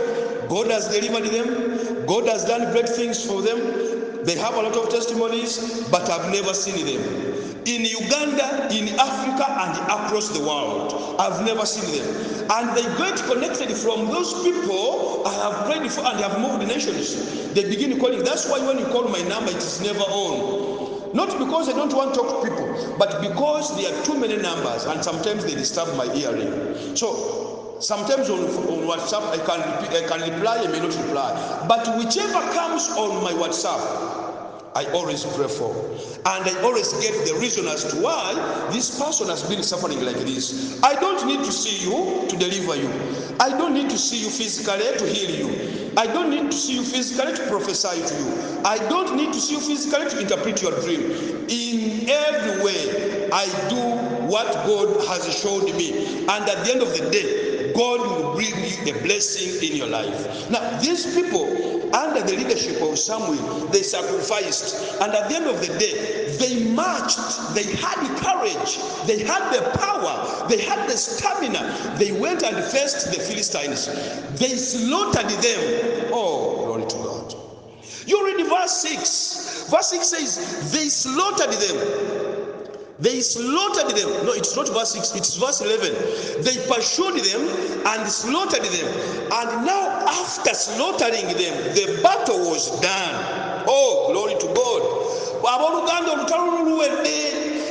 God has delivered them. God has done great things for them. They have a lot of testimonies, but I've never seen them. In Uganda, in Africa, and across the world, I've never seen them. And they get connected from those people I have prayed for, and they have moved nations. They begin calling. That's why when you call my number, it is never on. Not because I don't want to talk to people, but because there are too many numbers, and sometimes they disturb my hearing. So sometimes on WhatsApp I can reply, I may not reply. But whichever comes on my WhatsApp, I always pray for. And I always get the reason as to why this person has been suffering like this. I don't need to see you to deliver you. I don't need to see you physically to heal you. I don't need to see you physically to prophesy to you. I don't need to see you physically to interpret your dream. In every way, I do what God has showed me. And at the end of the day, God will bring you a blessing in your life. Now, these people, under the leadership of Samuel, they sacrificed. And at the end of the day, they marched. They had the courage. They had the power. They had the stamina. They went and faced the Philistines. They slaughtered them. Oh, glory to God. You read verse 6. Verse 6 says, they slaughtered them. They slaughtered them. No, it's not verse 6, it's verse 11. They pursued them and slaughtered them. And now after slaughtering them, the battle was done. Oh, glory to God.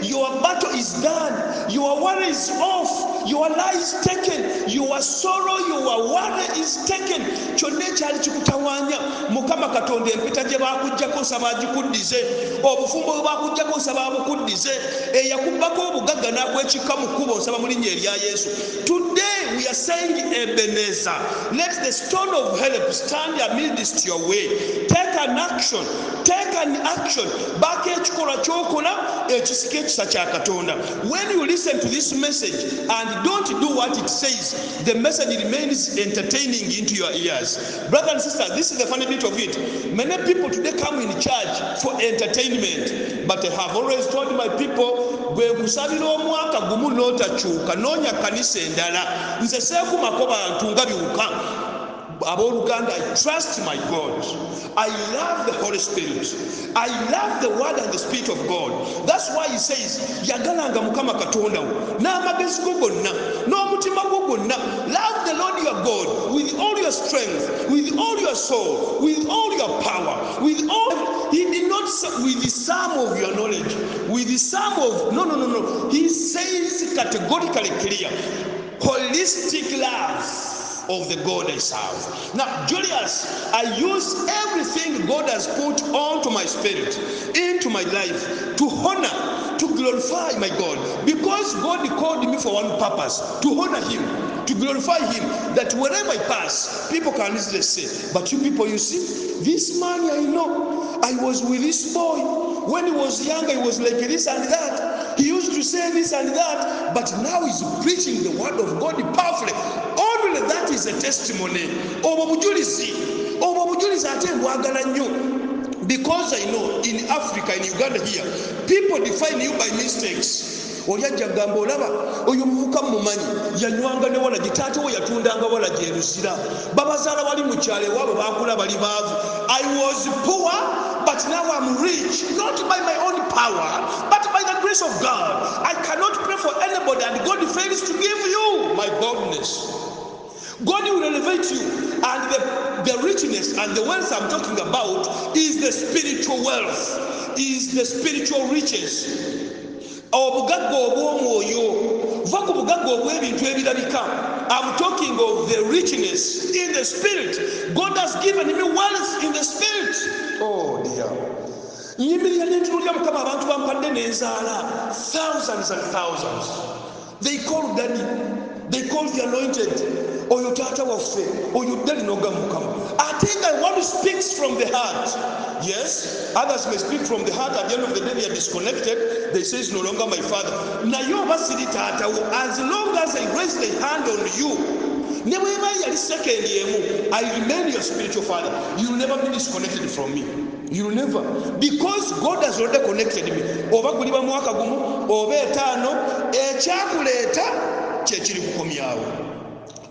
Your battle is done. Your war is off. your life is taken, your sorrow, your worry is taken. Kyonna ekyali kikutawaanya Mukama Katonda empeta gye baakuggyako nsaba agikuddize, obufumbo bwe baakuggyako nsaba abukuddize, eyakubbako obugagga n'agwekikka mu kkubo nsaba mu linnya erya Yesu. Today we are saying Ebenezer, let the stone of help stand amidst your way. Take an action, take an action. Baako ekikolwa ky'okola ekisika ekisa kya Katonda. When you listen to this message and don't do what it says, the message remains entertaining into your ears. Brothers and sisters, this is the funny bit of it. Many people today come in church for entertainment, but I have always told my people, bwe kusabira omwaka gumu n'otakyuka noonya kanisa endala, nze seekumako bantu nga biwuka. Abooluganda, I trust my God. I love the Holy Spirit. I love the Word and the Spirit of God. That's why he says, yagalanga Mukama Katonda wo n'amagezi go gonna n'omutima gwo gwonna. Love the Lord your God with all your strength, with all your soul, with all your power, with all. He did not with the sum of your knowledge, with the sum of no. He says categorically clear, holistic love of the God I serve. Now, Julius, I use everything God has put onto my spirit, into my life, to honor, to glorify my God. Because God called me for one purpose, to honor Him, to glorify Him, that wherever I pass, people can easily say, but you people, you see, this man I know, I was with this boy. When he was younger, he was like this and that. He used to say this and that, but now he's preaching the word of God powerfully. Only that is a testimony. Because I know in Africa, in Uganda here, people define you by mistakes. Oyajja gamba olaba oyo muvuka mumanyi yanywanga ne wala gitaate we yatundanga wala gyerusira babazaala bali mu kyalo ewaabwe baakula bali baavu. I was poor, but now I'm rich, not by my own power, but by the grace of God. I cannot pray for anybody and God fails to give you my boldness. God will elevate you, and the richness and the wealth I'm talking about is the spiritual wealth, is the spiritual riches. Obugagga obw'omwoyo va ku bugagga obw'ebintu ebirabika. I'm talking of the richness in the spirit. God has given me wealth in the spirit. Oh dear. Nyimirira n'entunulira Mukama abantu bampadde n'enzaala thousands and thousands. They call daddy, they call the anointed. Oyo taata waffe, oyo ddali n'ogga Mukama. I think I want to speak from the heart. Yes, others may speak from the heart. At the end of the day, they are disconnected. They say, it's no longer my father. Nayo basiri taata wo, as long as I raise the hand on you, never yali second yemu, I remain your spiritual father. You will never be disconnected from me. You will never. Because God has already connected me. Oba guliba mwaka gumu, oba etaano, ekyakuleeta kye kiri kukomyawo.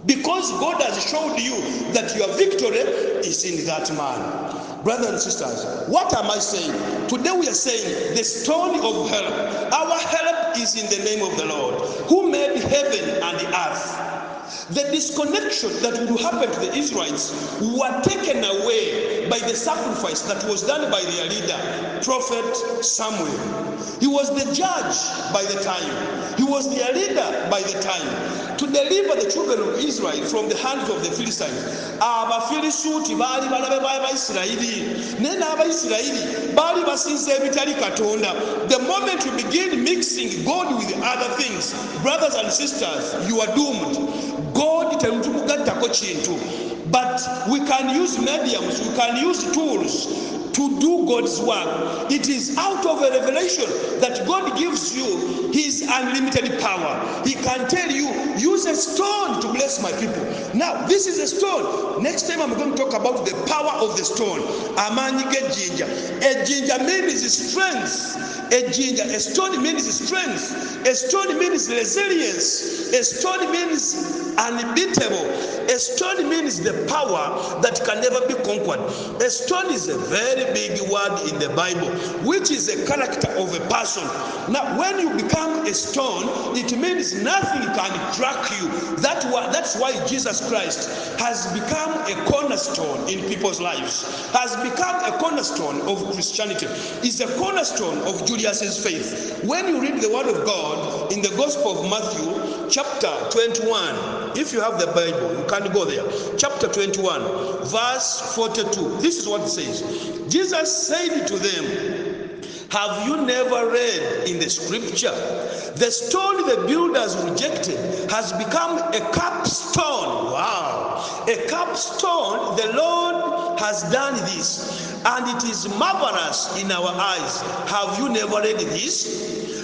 Because God has showed you that your victory is in that man. Brothers and sisters, what am I saying? Today we are saying the stone of help. Our help is in the name of the Lord, who made heaven and the earth. The disconnection that would happen to the Israelites were taken away by the sacrifice that was done by their leader, Prophet Samuel. He was the judge by the time. He was their leader by the time. To deliver the children of Israel from the hands of the Philistines. Abafirisuuti baali balabe b'Abayisirayiri. Ne n'Abayisirayiri baali basinza ebitali Katonda. The moment you begin mixing God with other things, brothers and sisters, you are doomed. God temutumugattako kintu. But we can use mediums, we can use tools to do God's work. It is out of a revelation that God gives you His unlimited power. He can tell you, use a stone to bless my people. Now, this is a stone. Next time I'm going to talk about the power of the stone. Amanyi g'ejjinja. Ejjinja means strength. A stone means strength. A stone means resilience. A stone means unbeatable. A stone means the power that can never be conquered. A stone is a very big word in the Bible, which is a character of a person. Now, when you become a stone, it means nothing can crack you. That's why Jesus Christ has become a cornerstone in people's lives, has become a cornerstone of Christianity, is a cornerstone of Julius's faith. When you read the word of God in the Gospel of Matthew, chapter 21, if you have the Bible, you can go there. Chapter 21, verse 42. This is what it says. Jesus said to them, have you never read in the scripture, the stone the builders rejected has become a capstone? Wow. A capstone, the Lord has done this, and it is marvelous in our eyes. Have you never read this?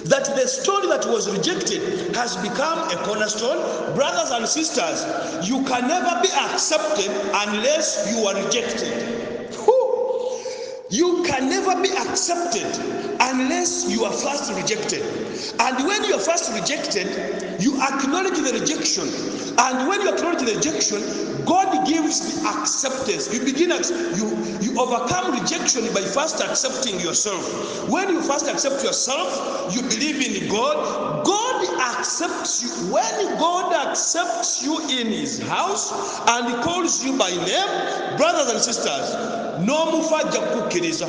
That the stone that was rejected has become a cornerstone. Brothers and sisters, you can never be accepted unless you are rejected. You can never be accepted unless you are first rejected. And when you are first rejected, you acknowledge the rejection. And when you acknowledge the rejection, God gives the acceptance. You overcome rejection by first accepting yourself. When you first accept yourself, you believe in God. God accepts you. When God accepts you in his house and he calls you by name, brothers and sisters, no mufa ajja kukkiriza,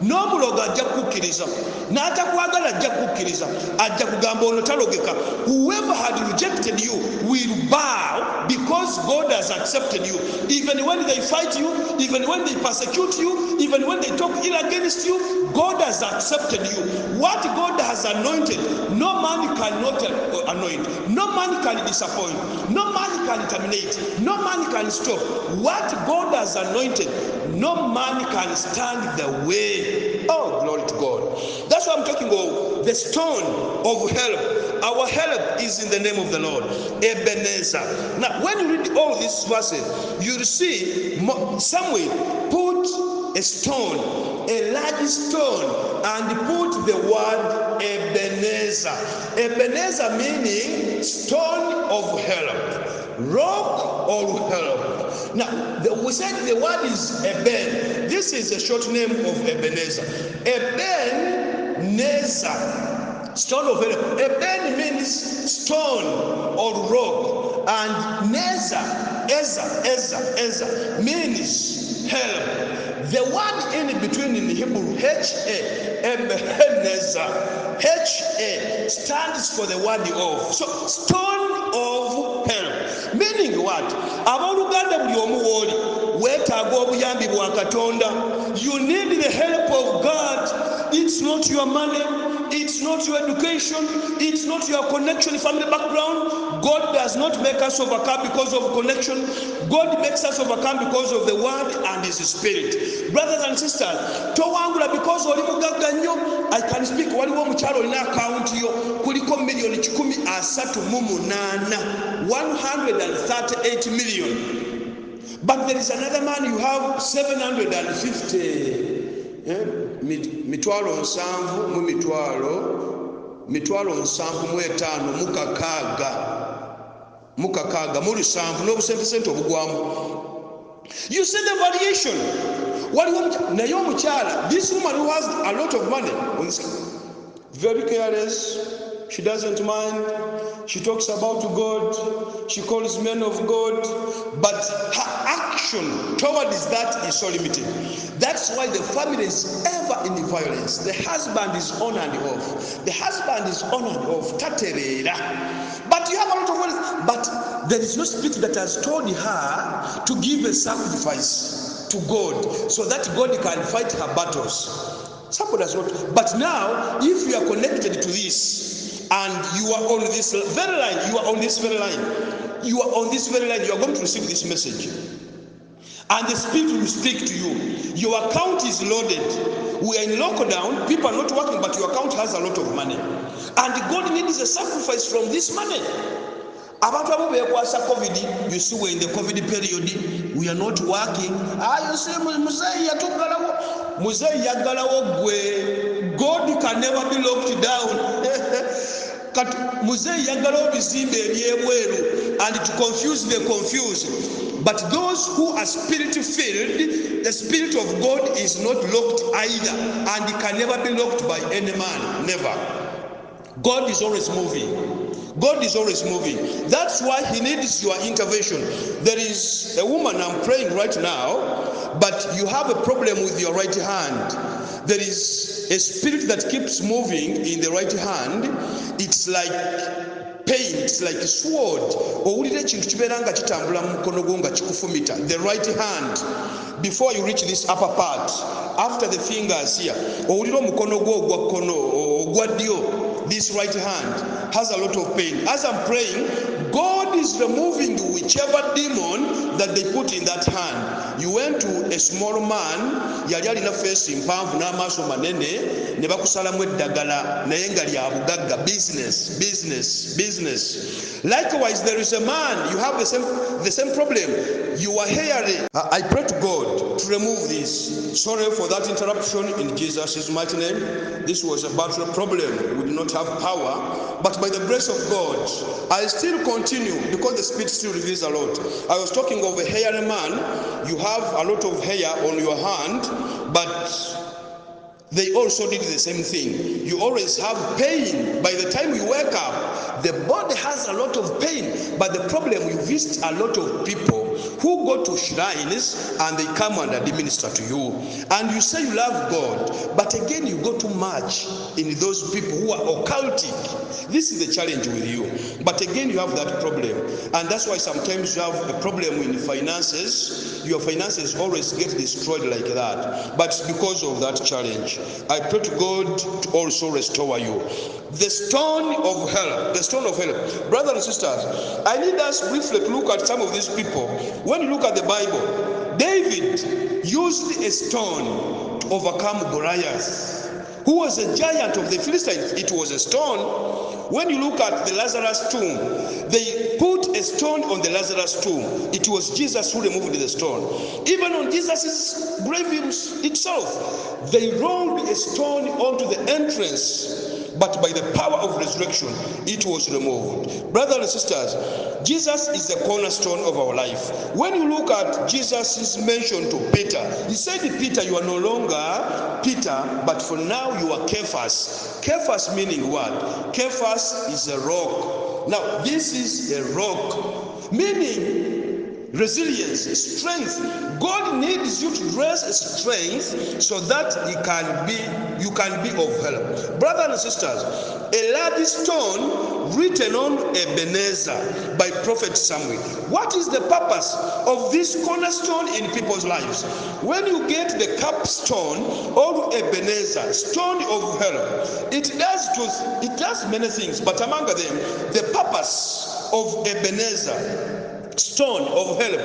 n'omuloga ajja kukkiriza, n'atakwagala ajja kukkiriza, ajja kugamba ono talogeka. Whoever had rejected you will bow because God has accepted you. Even when they fight you, even when they persecute you, even when they talk ill against you, God has accepted you. What God has anointed, no man cannot anoint, no man can disappoint, no man can terminate, no man can stop. What God has anointed, no man can stand the way. Oh, glory to God. That's what I'm talking about. The stone of help. Our help is in the name of the Lord. Ebenezer. Now, when you read all these verses, you'll see Samuel put a stone, a large stone, and put the word Ebenezer. Ebenezer meaning stone of help, rock or help. Now, we said the word is Eben. This is a short name of Ebenezer. Ebenezer, stone of help. Eben means stone or rock, and Nezer, Eza means help. The word in between in Hebrew, Ebenezer, H-A stands for the word of. So, stone of help. Meaning what? Aboluganda buli omu woli weetaaga obuyambi bwa Katonda. You need the help of God. It's not your money. It's not your education. It's not your connection, family background. God does not make us overcome because of connection. God makes us overcome because of the word and his spirit. Brothers and sisters, towangula because oli mugagga nnyo. I can speak. Waliwo omukyalo olina account yo kuliko million 138 million. But there is another man, you have 750 mitwalo nsanvu mu mitwalo nsanvu mu etaano mukakaaga mu lusanvu n'obusente obugwamu. You see the variation. Naye omukyala, this woman who has a lot of money, very careless, she doesn't mind, she talks about God, she calls men of God, but her action towards that is so limited. That's why the family is ever in the violence. The husband is on and off. The husband is on and off. Taterera. But you have a lot of wealth. But there is no spirit that has told her to give a sacrifice to God so that God can fight her battles. Somebody has not. But now, if you are connected to this and you are on this very line, you are on this very line, you are going to receive this message. And the Spirit will speak to you. Your account is loaded. We are in lockdown. People are not working, but your account has a lot of money. And God needs a sacrifice from this money. Abantu abo bekwasa COVID, you see we're in the COVID period. We are not working. You see Muzei yatugalawo. Muzei yagalawo gwe. God can never be locked down. kati muzeeyi yagala obizimbe ebyebweru and to confuse the confused. But those who are spirit filled, the Spirit of God is not locked either, and it can never be locked by any man. Never. God is always moving. God is always moving. That's why he needs your intervention. There is a woman I'm praying right now, but you have a problem with your right hand. There is a spirit that keeps moving in the right hand. It's like pain, it's like a sword. The right hand, before you reach this upper part, after the fingers here, this right hand has a lot of pain. As I'm praying, God is removing whichever demon that they put in that hand. You went to a small man, yali alina face mpanvu n'amaaso manene, ne bakusalamu eddagala naye nga lya bugagga. Business. Likewise, there is a man, you have the same problem. You are hearing. I pray to God to remove this. Sorry for that interruption in Jesus' mighty name. This was a battle problem. We did not have power, but by the grace of God, I still continue because the Spirit still reveals a lot. I was talking of a hairy man. You have a lot of hair on your hand, but they also did the same thing. You always have pain. By the time you wake up, the body has a lot of pain. But the problem, you visit a lot of people who go to shrines and they come and administer to you. And you say you love God, but again you go too much in those people who are occultic. This is the challenge with you. But again you have that problem. And that's why sometimes you have a problem in finances. Your finances always get destroyed like that. But because of that challenge, I pray to God to also restore you. The stone of hell, brothers and sisters, I need us briefly to look at some of these people. When you look at the Bible, David used a stone to overcome Goliath, who was a giant of the Philistines. It was a stone. When you look at the Lazarus tomb, they put a stone on the Lazarus tomb. It was Jesus who removed the stone. Even on Jesus' grave itself, they rolled a stone onto the entrance. But by the power of resurrection, it was removed. Brothers and sisters, Jesus is the cornerstone of our life. When you look at Jesus' mention to Peter, he said, Peter, you are no longer Peter, but for now you are Cephas. Cephas meaning what? Cephas is a rock. Now, this is a rock, meaning resilience, strength. God needs you to dress strength so that you can be of help. Brothers and sisters, a large stone written on Ebenezer by Prophet Samuel. What is the purpose of this cornerstone in people's lives? When you get the capstone or Ebenezer, stone of help, it does many things, but among them, the purpose of Ebenezer, stone of help,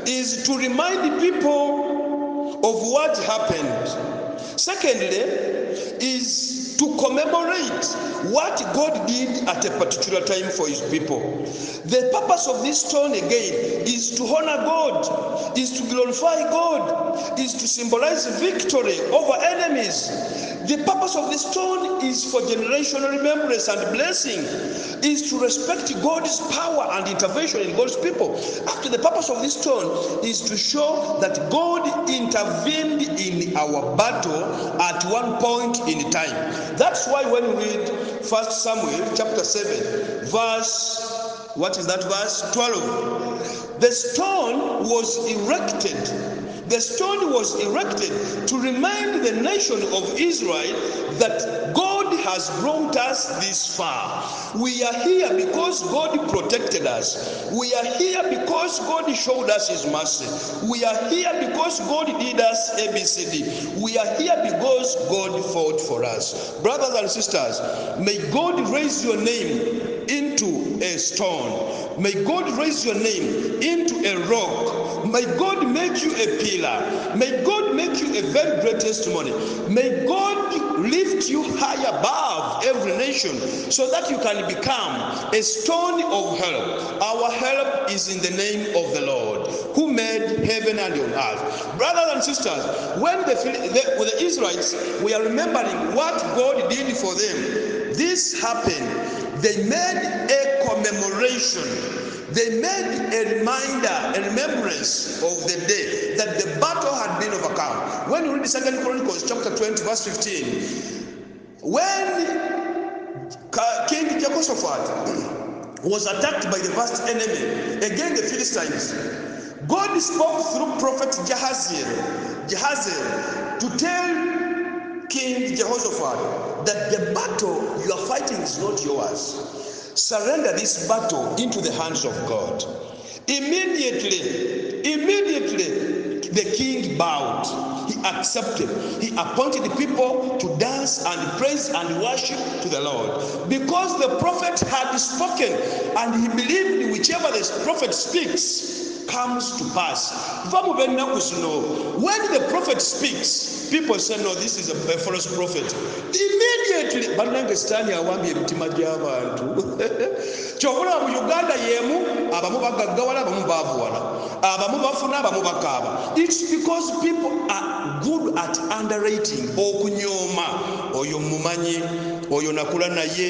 is to remind people of what happened. Secondly, is to commemorate what God did at a particular time for his people. The purpose of this stone again is to honor God, is to glorify God, is to symbolize victory over enemies. The purpose of this stone is for generational remembrance and blessing, is to respect God's power and intervention in God's people. After the purpose of this stone is to show that God intervened in our battle at one point in time. That's why when we read 1 Samuel chapter 7, verse, what is that verse? 12. The stone was erected. The stone was erected to remind the nation of Israel that God has brought us this far. We are here because God protected us. We are here because God showed us his mercy. We are here because God did us ABCD. We are here because God fought for us. Brothers and sisters, may God raise your name into a stone. May God raise your name into a rock. May God make you a pillar. May God make you a very great testimony. May God lift you high above every nation so that you can become a stone of help. Our help is in the name of the Lord who made heaven and on earth. Brothers and sisters, when the Israelites, we are remembering what God did for them. this happened, they made a commemoration. They made a reminder, a remembrance of the day that the battle had been overcome. When you read 2 Chronicles chapter 20, verse 15, when King Jehoshaphat was attacked by the vast enemy, again the Philistines, God spoke through prophet Jahaziel to tell King Jehoshaphat that the battle you are fighting is not yours. Surrender this battle into the hands of God. Immediately, the king bowed. He accepted. He appointed the people to dance and praise and worship to the Lord. Because the prophet had spoken and he believed whichever the prophet speaks comes to pass. When the prophet speaks, people say, no, this is a false prophet. Immediately, it's because people are good at underrating. Oyo mumanyi, oyo nakula naye,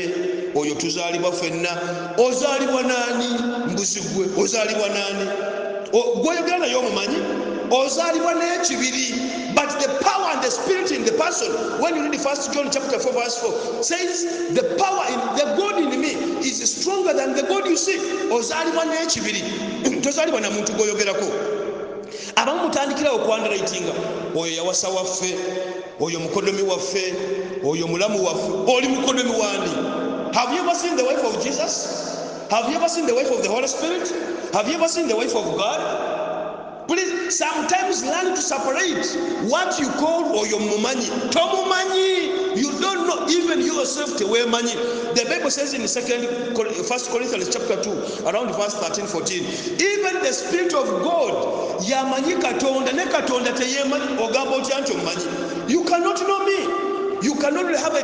oyo tuzalibwa fenna, ozalibwa nani, mbuzigwe, ozalibwa nani. Gwoyogera naye omumanyi, ozalibwa n'ekibiri. But the power and the spirit in the person, when you read 1 John chapter 4 verse 4, says the power in the God in me is stronger than the God you see. Ozalibwa n'ekibiri, tozalibwa na muntu gwoyogerako. Abamu mutandikira okwandraitinga, oyo yawasa waffe, oyo mukodomi waffe, oyo mulamu waffe, oli mukodomi wani. Have you ever seen the wife of Jesus? Have you ever seen the wife of the Holy Spirit? Have you ever seen the wife of God? Please, sometimes learn to separate what you call oyo mumanyi. Tomumanyi. You don't know even yourself to where money. The Bible says in 1 Corinthians chapter 2, around verse 13-14, even the Spirit of God, yamanyi katonda, ne katonda teyemanyi, ogamba otya nti omumanyi. You cannot know me. You cannot have a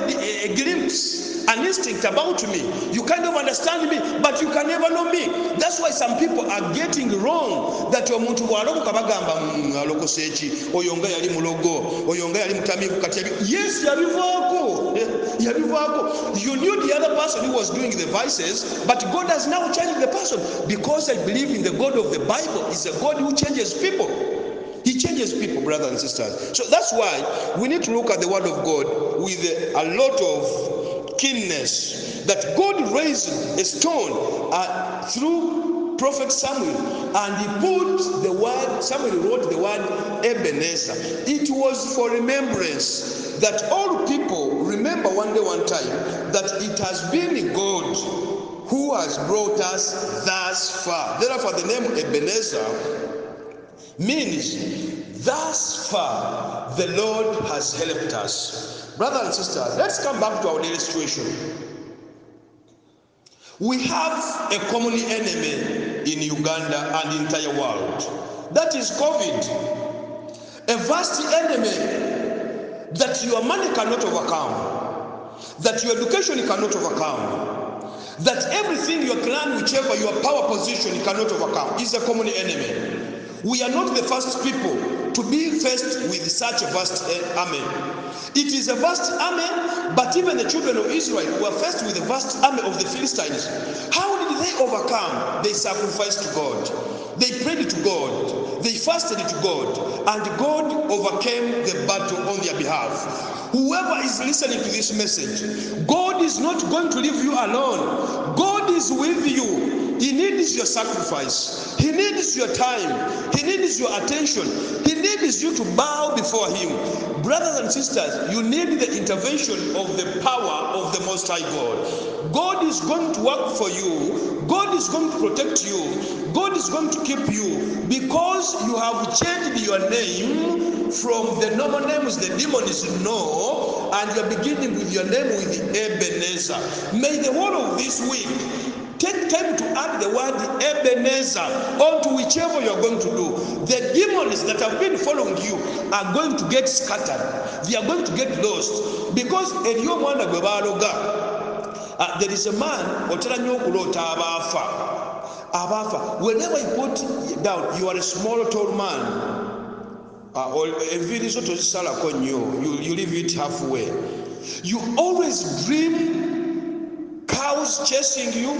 glimpse, an instinct about me. You kind of understand me, but you can never know me. That's why some people are getting wrong that your muntu walokuka bagamba alokosechi, oyonga yali mulogo, oyonga yali mutamivu kati yabi. Yes, yabivako. You knew the other person who was doing the vices, but God has now changed the person because I believe in the God of the Bible. Is a God who changes people. He changes people, brothers and sisters. So that's why we need to look at the word of God with a lot of keenness. That God raised a stone through prophet Samuel, and he put the word, Samuel wrote the word Ebenezer. It was for remembrance, that all people remember one day, one time, that it has been God who has brought us thus far. Therefore, the name Ebenezer means thus far the Lord has helped us. Brothers and sisters, let's come back to our illustration. We have a common enemy in Uganda and the entire world. That is COVID. A vast enemy that your money cannot overcome, that your education cannot overcome, that everything you plan, whichever your power position cannot overcome, is a common enemy. We are not the first people to be faced with such a vast army. It is a vast army, but even the children of Israel were faced with the vast army of the Philistines. How did they overcome? They sacrificed to God. They prayed to God. They fasted to God. And God overcame the battle on their behalf. Whoever is listening to this message, God is not going to leave you alone. God is with you. He needs your sacrifice. He needs your time. He needs your attention. He needs you to bow before him. Brothers and sisters, you need the intervention of the power of the Most High God. God is going to work for you. God is going to protect you. God is going to keep you because you have changed your name from the normal names the demons know, and you're beginning with your name with Ebenezer. May the whole of this week take time to add the word Ebenezer onto whichever you're going to do. The demons that have been following you are going to get scattered. They are going to get lost. Because there is a man, whenever you put down, you are a small, tall man. You leave it halfway. You always dream chasing you,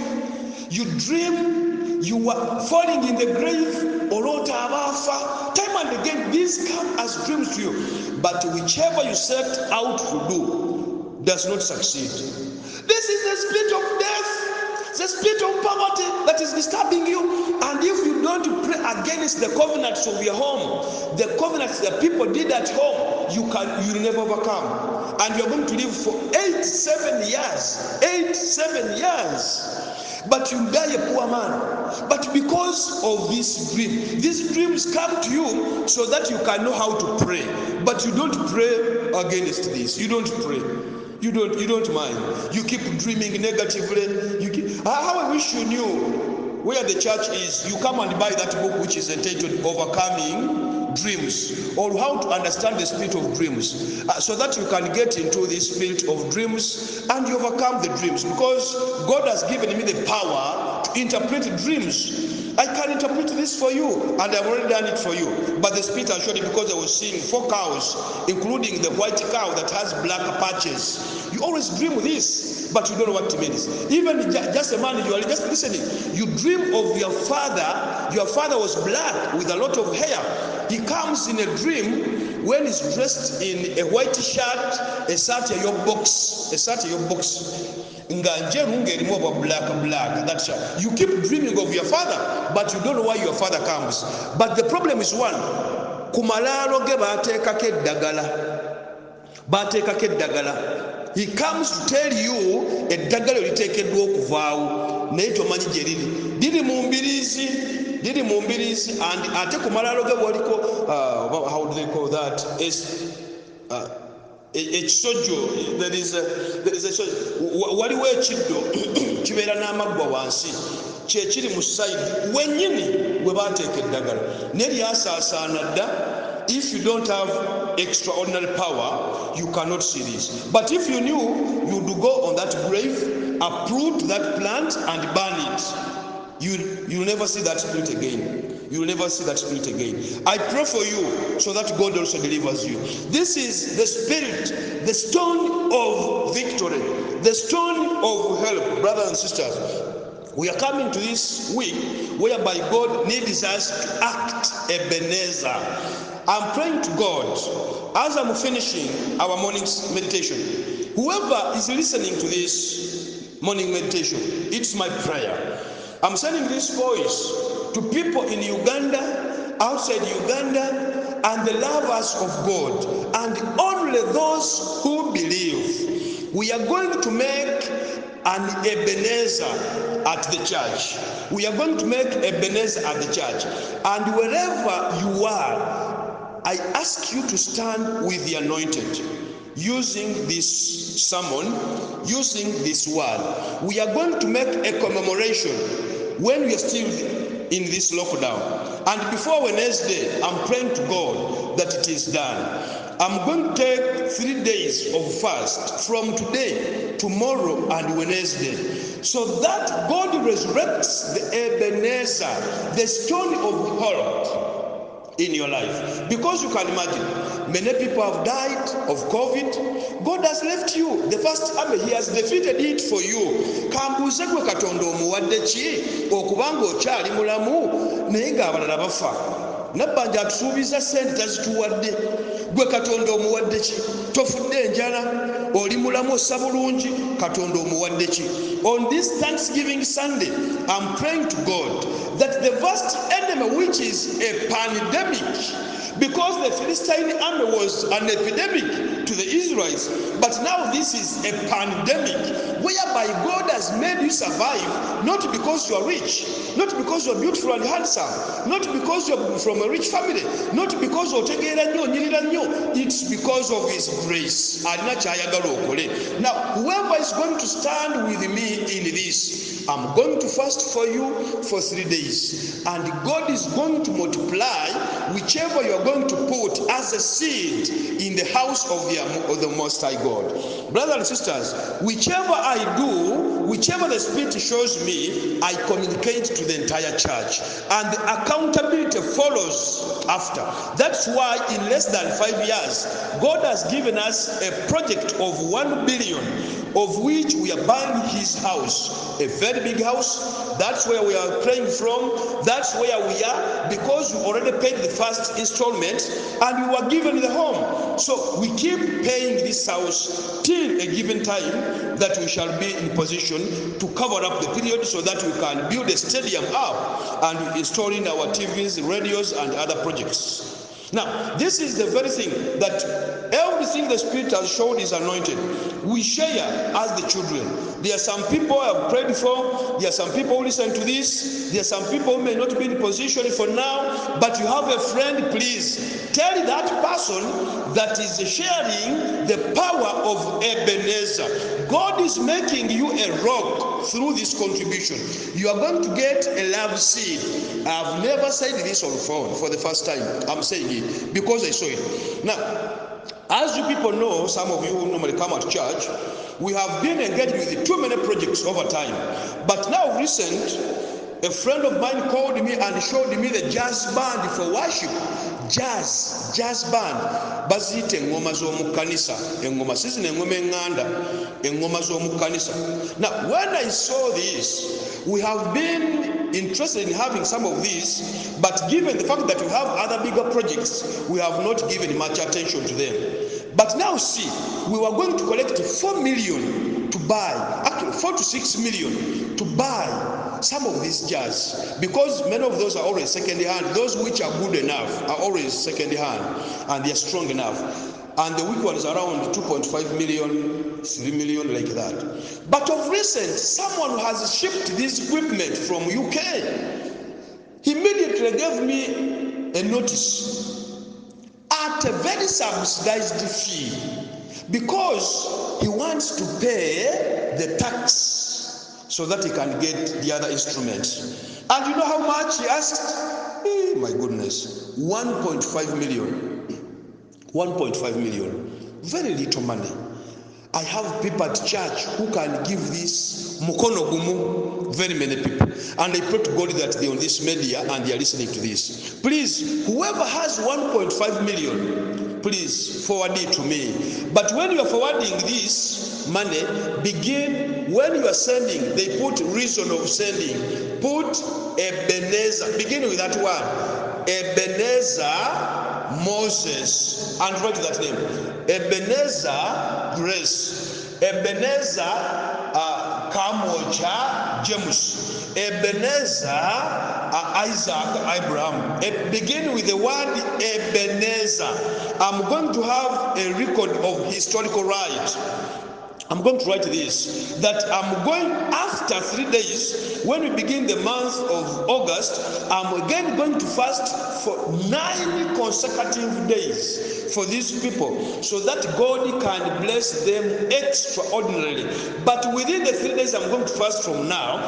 you dream you are falling in the grave, or time and again these come as dreams to you, but whichever you set out to do does not succeed. This is the spirit of death, the spirit of poverty that is disturbing you. And if you don't pray against the covenants of your home, the covenants that people did at home, you will never overcome. And you're going to live for 7 years. But you die a poor man. But because of this dream, these dreams come to you so that you can know how to pray. But you don't pray against this. You don't pray. You don't mind. You keep dreaming negatively. How I wish you knew where the church is. You come and buy that book which is entitled Overcoming Dreams, or how to understand the spirit of dreams, so that you can get into the spirit of dreams and you overcome the dreams, because God has given me the power to interpret dreams. I can interpret this for you, and I've already done it for you. But the spirit has showed it, because I was seeing 4 cows, including the white cow that has black patches. You always dream this, but you don't know what it means. Even just a man, you are just listening. You dream of your father. Your father was black with a lot of hair. He comes in a dream when he's dressed in a white shirt, a shirt your box. Black. That's you keep dreaming of your father, but you don't know why your father comes. But the problem is one. Kumalalo ge bateekako eddagala. He comes to tell you eddagala liteekeddwa okuvaawo naye tomanyi gye liri mu mbiriizi and ate ku malaalo ge waliko how do they call that ekisojjo. There is a waliwo ekiddo kibeera n'amaggwa wansi kyekiri mu side wennyini we baateeka eddagala naye lyasaasaana dda. If you don't have extraordinary power, you cannot see this. But if you knew, you would go on that grave, uproot that plant and burn it. You'll never see that spirit again. You will never see that spirit again. I pray for you so that God also delivers you. This is the spirit, the stone of victory, the stone of help. Brothers and sisters, we are coming to this week whereby God needs us to act Ebenezer. I'm praying to God as I'm finishing our morning meditation. Whoever is listening to this morning meditation, it's my prayer. I'm sending this voice to people in Uganda, outside Uganda, and the lovers of God, and only those who believe. We are going to make an Ebenezer at the church. We are going to make Ebenezer at the church. And wherever you are, I ask you to stand with the anointed, using this sermon, using this word. We are going to make a commemoration when we are still in this lockdown. And before Wednesday, I'm praying to God that it is done. I'm going to take 3 days of fast from today, tomorrow, and Wednesday, so that God resurrects the Ebenezer, the stone of help in your life. Because you can imagine, many people have died of COVID. God has left you. The first army, he has defeated it for you. Kambuze gwe Katonda omuwadde ki okubanga okyali mulamu naye ng'abalala bafa. Nabbanja atusuubiza ssente tazituwadde. Gwe Katonda omuwadde ki? Tofudde enjala, oli mulamu ossa bulungi, Katonda omuwadde ki? On this Thanksgiving Sunday, I'm praying to God that the vast enemy, which is a pandemic, because the Philistine army was an epidemic to the Israelites, but now this is a pandemic whereby God has made you survive, not because you are rich, not because you are beautiful and handsome, not because you are from a rich family, not because you are it's because of his grace. Now, whoever is going to stand with me in this, I'm going to fast for you for 3 days, and God is going to multiply whichever you are going to put as a seed in the house of the Most High God. Brothers and sisters, whichever I do, whichever the Spirit shows me, I communicate to the entire church, and the accountability follows after. That's why in less than 5 years, God has given us a project of 1 billion, of which we are buying his house. a very big house. That's where we are praying from. That's where we are, because we already paid the first installment and we were given the home. So we keep paying this house till a given time that we shall be in position to cover up the period so that we can build a stadium up and installing our TVs, radios, and other projects. Now, this is the very thing that everything the Spirit has shown is anointed. We share as the children. There are some people I have prayed for. There are some people who listen to this. There are some people who may not be in position for now, but you have a friend, please tell that person that is sharing the power of Ebenezer. God is making you a rock through this contribution. You are going to get a love seed. I've never said this on the phone for the first time. I'm saying it because I saw it. Now, as you people know, some of you who normally come at church, we have been engaged with too many projects over time. But now recent, a friend of mine called me and showed me the jazz band for worship. Jazz band. Bazite engoma z'omu kanisa. Engoma sizina engoma enganda. Engoma z'omu kanisa. Now, when I saw this, we have been interested in having some of these, but given the fact that we have other bigger projects, we have not given much attention to them. But now see, we were going to collect 4 million to buy, actually 4 to 6 million to buy some of these jars, because many of those are always second hand. Those which are good enough are always second hand and they are strong enough. And the weak ones are around 2.5 million, 3 million, like that. But of recent, someone has shipped this equipment from UK. He immediately gave me a notice at a very subsidized fee, because he wants to pay the tax so that he can get the other instruments. And you know how much he asked? My goodness, 1.5 million. 1.5 million. Very little money. I have people at church who can give this mukono gumu, very many people. And I pray to God that they are on this media and they are listening to this. Please, whoever has 1.5 million, please forward it to me. But when you are forwarding this money, begin, when you are sending, they put reason of sending. Put Ebenezer. Begin with that one. Ebenezer Moses, and write that name. Ebenezer Grace, Ebenezer Kamocha James, Ebenezer Isaac Abraham. Begin with the word Ebenezer. I'm going to have a record of historical right. I'm going to write this, that I'm going, after 3 days, when we begin the month of August, I'm again going to fast for 9 consecutive days for these people, so that God can bless them extraordinarily. But within the 3 days I'm going to fast from now,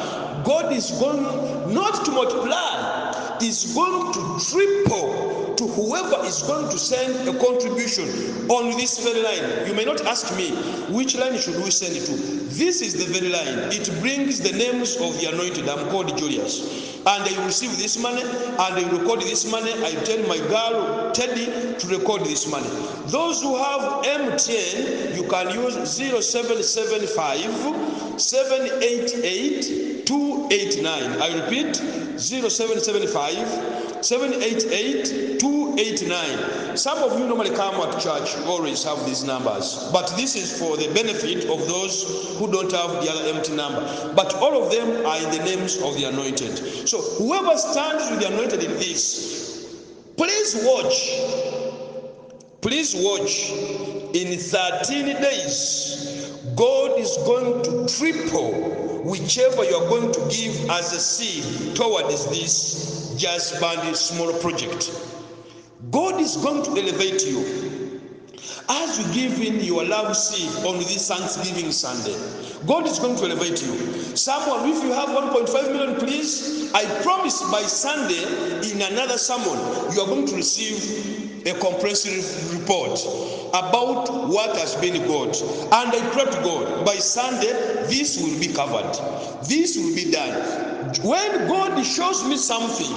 God is going not to multiply, is going to triple to whoever is going to send a contribution on this very line. You may not ask me, which line should we send it to? This is the very line. It brings the names of the anointed. I'm called Julius. And I will receive this money, and I will record this money. I tell my girl, Teddy, to record this money. Those who have MTN, you can use 0775 788 289. I repeat, 0775 788 289. Some of you normally come at church, you always have these numbers, but this is for the benefit of those who don't have the other empty number. But all of them are in the names of the anointed. So whoever stands with the anointed in this, please watch. In 13 days, God is going to triple whichever you are going to give as a seed towards this jazz band small project. God is going to elevate you as you give in your love seed on this Thanksgiving Sunday. God is going to elevate you. Someone, if you have 1.5 million, please, I promise by Sunday in another sermon you are going to receive a comprehensive report about what has been God. And I pray to God, by Sunday this will be covered, this will be done. When God shows me something,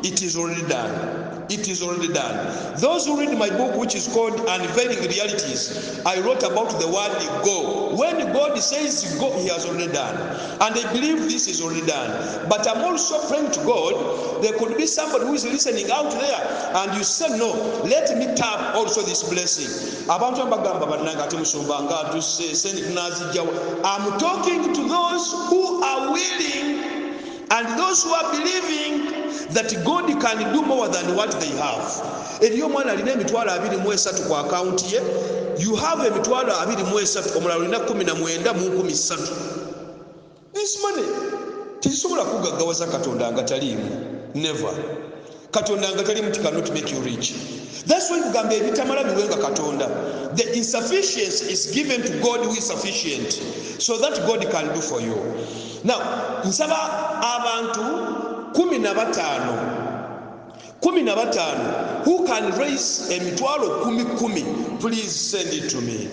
it is already done. It is already done. Those who read my book, which is called Unveiling Realities, I wrote about the word go. When God says go, he has already done. And I believe this is already done. But I'm also praying to God, there could be somebody who is listening out there, and you say, no, let me tap also this blessing. I'm talking to those who are willing and those who are believing that God can do more than what they have. Eriyo mwana alina emitwalo 23 ku account ye, you have emitwalo 23, omulala olina 19 mu 13. This money tekisobola kugaggawaza Katonda nga taliimu. Never. Katonda nga taliimu cannot make you rich. That's why kugamba ebitamala biwenga Katonda. The insufficiency is given to God who is sufficient, so that God can do for you. Now, nsaba abantu 15 who can raise emitwalo 10, please send it to me.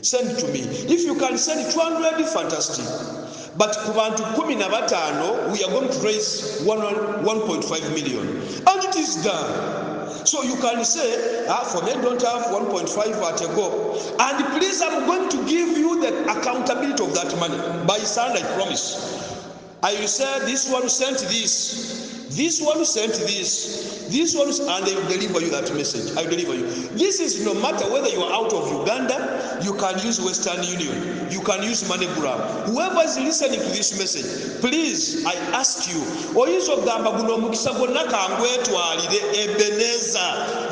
Send it to me. If you can send 200, fantastic. But ku bantu 15, we are going to raise 1.5 million. And it is done. So you can say, for me, I don't have 1.5 at a go. And please, I'm going to give you the accountability of that money. By Sunday, I promise. I will say, this one sent this one sent this one, and they will deliver you that message. I will deliver you. This is no matter whether you are out of Uganda, you can use Western Union, you can use MoneyGram. Whoever is listening to this message, please, I ask you,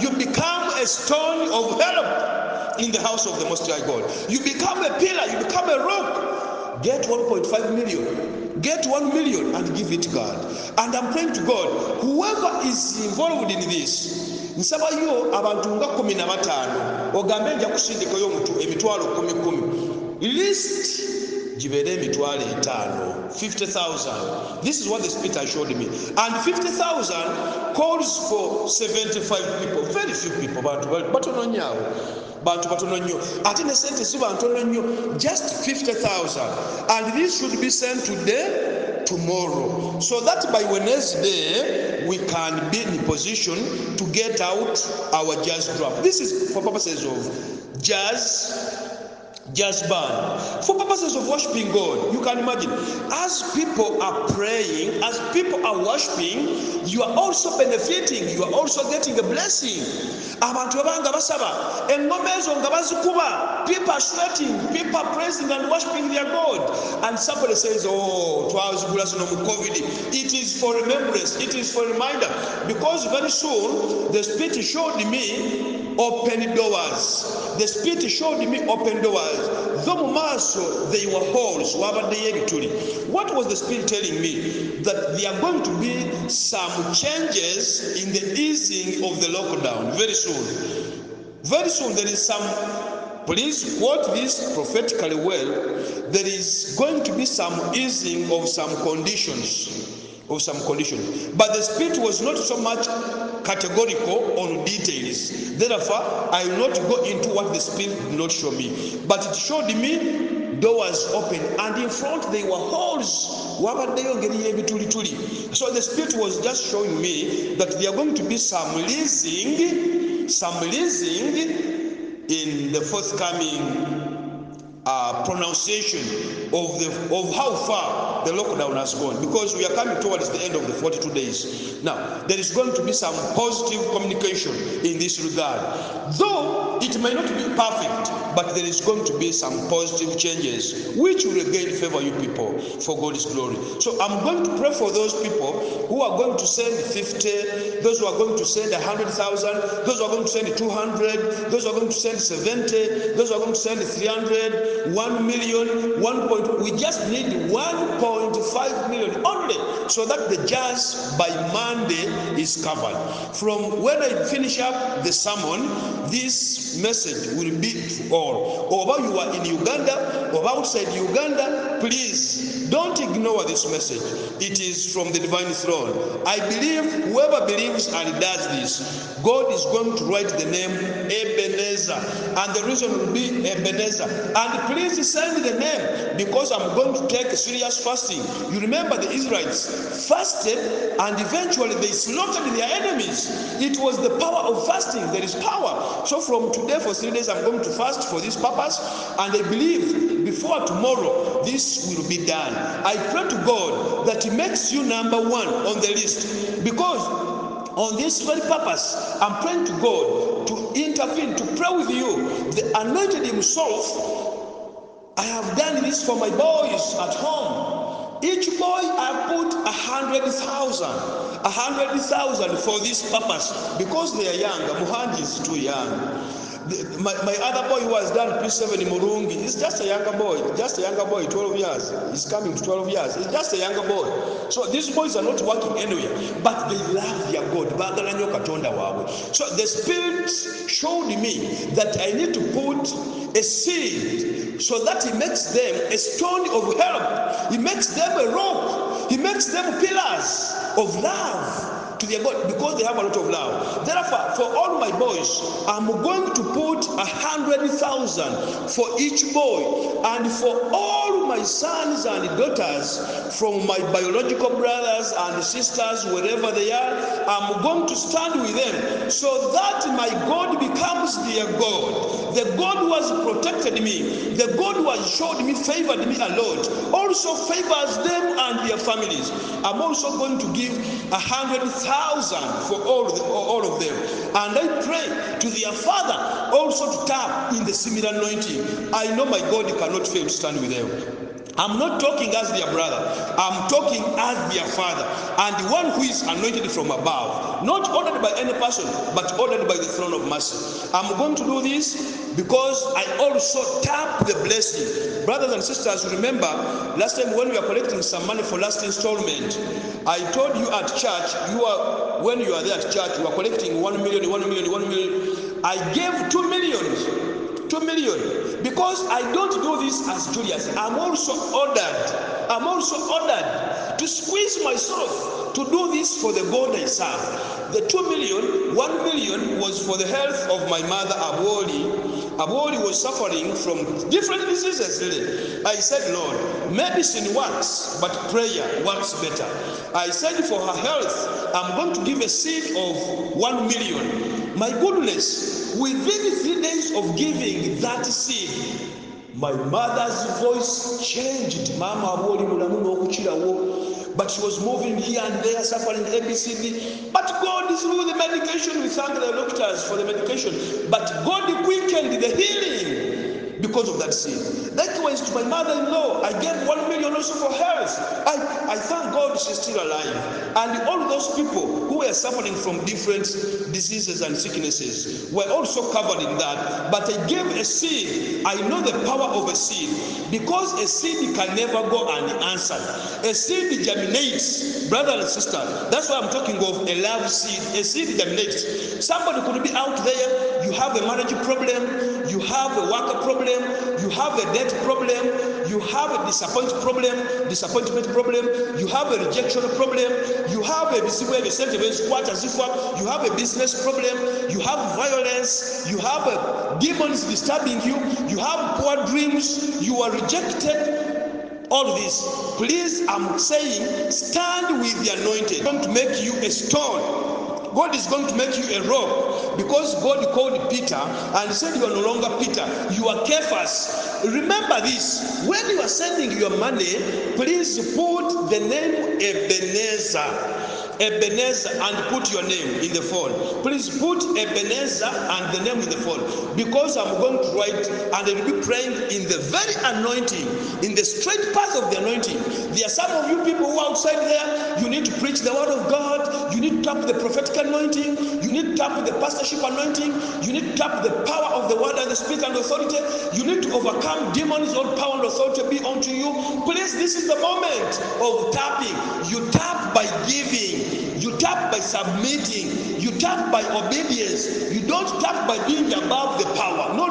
you become a stone of help in the house of the Most High God. You become a pillar, you become a rock. Get 1.5 million. Get 1 million and give it to God. And I'm praying to God, whoever is involved in this, nsaba yo abantu nga 15 ogambe nja kusindikayo emitwalo 10 list gibere emitwalo 5 50,000. This is what the Spirit has showed me. And 50,000 calls for 75 people. Very few people. Batono nnyo. Ate ne sente si bantono nnyo. Just 50,000. And this should be sent today, tomorrow. So that by Wednesday, we can be in position to get out our jazz drum. This is for purposes of jazz band, for purposes of worshiping God. You can imagine, as people are praying, as people are worshiping, you are also benefiting, you are also getting a blessing. Abantu abanga basaba engoma ezo nga bazikuba, people are sweating, people are praising and worshiping their God, and somebody says, oh, twazigula zino mu COVID. It is for remembrance, it is for reminder, because very soon the Spirit showed me open doors. The Spirit showed me open doors. Though maso they were holes. What was the Spirit telling me? That there are going to be some changes in the easing of the lockdown very soon. Very soon there is some, please quote this prophetically well, there is going to be some easing of some conditions. But the Spirit was not so much categorical on details. Therefore, I will not go into what the Spirit did not show me. But it showed me doors open, and in front there were holes. So the Spirit was just showing me that there are going to be some leasing in the forthcoming pronunciation of how far the lockdown has gone, because we are coming towards the end of the 42 days. Now, there is going to be some positive communication in this regard. Though it may not be perfect, but there is going to be some positive changes which will again favor you people for God's glory. So I'm going to pray for those people who are going to send 50, those who are going to send 100,000, those who are going to send 200, those who are going to send 70, those who are going to send 300, 1 million, 1 point. We just need 1.5 million only, so that the jazz by Monday is covered. From when I finish up the sermon, this message will be for all. Or about you are in Uganda or outside Uganda, please don't ignore this message. It is from the divine throne. I believe whoever believes and does this, God is going to write the name Ebenezer, and the reason will be Ebenezer. And please send the name, because I'm going to take serious fasting You remember the Israelites fasted and eventually they slaughtered their enemies. It was the power of fasting. There is power. So from today for 3 days I'm going to fast for this purpose, and I believe before tomorrow this will be done. I pray to God that He makes you number one on the list, because on this very purpose I'm praying to God to intervene, to pray with you. The Anointed Himself, I have done this for my boys at home. Each boy I put 100,000 for this purpose, because they are young. Muhandi is too young. My other boy who has done P7 in Murungi is just a younger boy, 12 years. He's coming to 12 years. He's just a younger boy. So these boys are not working anywhere, but they love their God. So the Spirit showed me that I need to put a seed so that He makes them a stone of help. He makes them a rock. He makes them pillars of love to their God, because they have a lot of love. Therefore, for all my boys, I'm going to put 100,000 for each boy, and for all my sons and daughters, from my biological brothers and sisters, wherever they are, I'm going to stand with them, so that my God becomes their God. The God who has protected me, the God who has showed me, favored me a lot, also favors them and their families. I'm also going to give 100,000 for all of them, and I pray to their Father also to tap in the similar anointing. I know my God cannot fail to stand with them. I'm not talking as their brother, I'm talking as their Father, and the one who is anointed from above, not ordered by any person, but ordered by the throne of mercy. I'm going to do this because I also tap the blessing. Brothers and sisters, remember last time when we were collecting some money for last installment, I told you at church, when you are there at church, you are collecting 1 million. I gave 2 million, because I don't do this as Julius. I'm also ordered to squeeze myself to do this for the God I serve. The 2 million, 1 million was for the health of my mother, Abwoli. Abwoli was suffering from different diseases. I said, Lord, medicine works, but prayer works better. I said for her health, I'm going to give a seed of 1 million. My goodness, within 3 days of giving that seed, my mother's voice changed. Mama Abwoli mulamuno okuchirawo. But she was moving here and there, suffering ABCD. But God is through the medication. We thank the doctors for the medication. But God quickened the healing because of that seed. Likewise to my mother-in-law, I gave 1 million also for health. I thank God she's still alive. And all those people who were suffering from different diseases and sicknesses were also covered in that. But I gave a seed. I know the power of a seed, because a seed can never go unanswered. A seed germinates, brother and sister. That's why I'm talking of a love seed. A seed germinates. Somebody could be out there, you have a marriage problem, you have a work problem, you have a debt problem, you have a disappointment problem, you have a rejection problem, you have a you have a business problem, you have violence, you have demons disturbing you, you have poor dreams, you are rejected. All this, please, I'm saying, stand with the anointed. God is going to make you a stone. God is going to make you a rock, because God called Peter and said, you are no longer Peter, you are Cephas. Remember this, when you are sending your money, please put the name Ebenezer, and put your name in the phone. Please put Ebenezer and the name in the phone, because I'm going to write and I will be praying in the very anointing, in the straight path of the anointing. There are some of you people who are outside there, you need to preach the word of God, you need to tap the prophetic anointing, you need to tap the pastorship anointing, you need to tap the power of the word and the spirit and authority, you need to overcome demons. All power and authority be unto you. Please, this is the moment of tapping. You tap by giving, you tap by submitting, you tap by obedience. You don't tap by being above the power. No.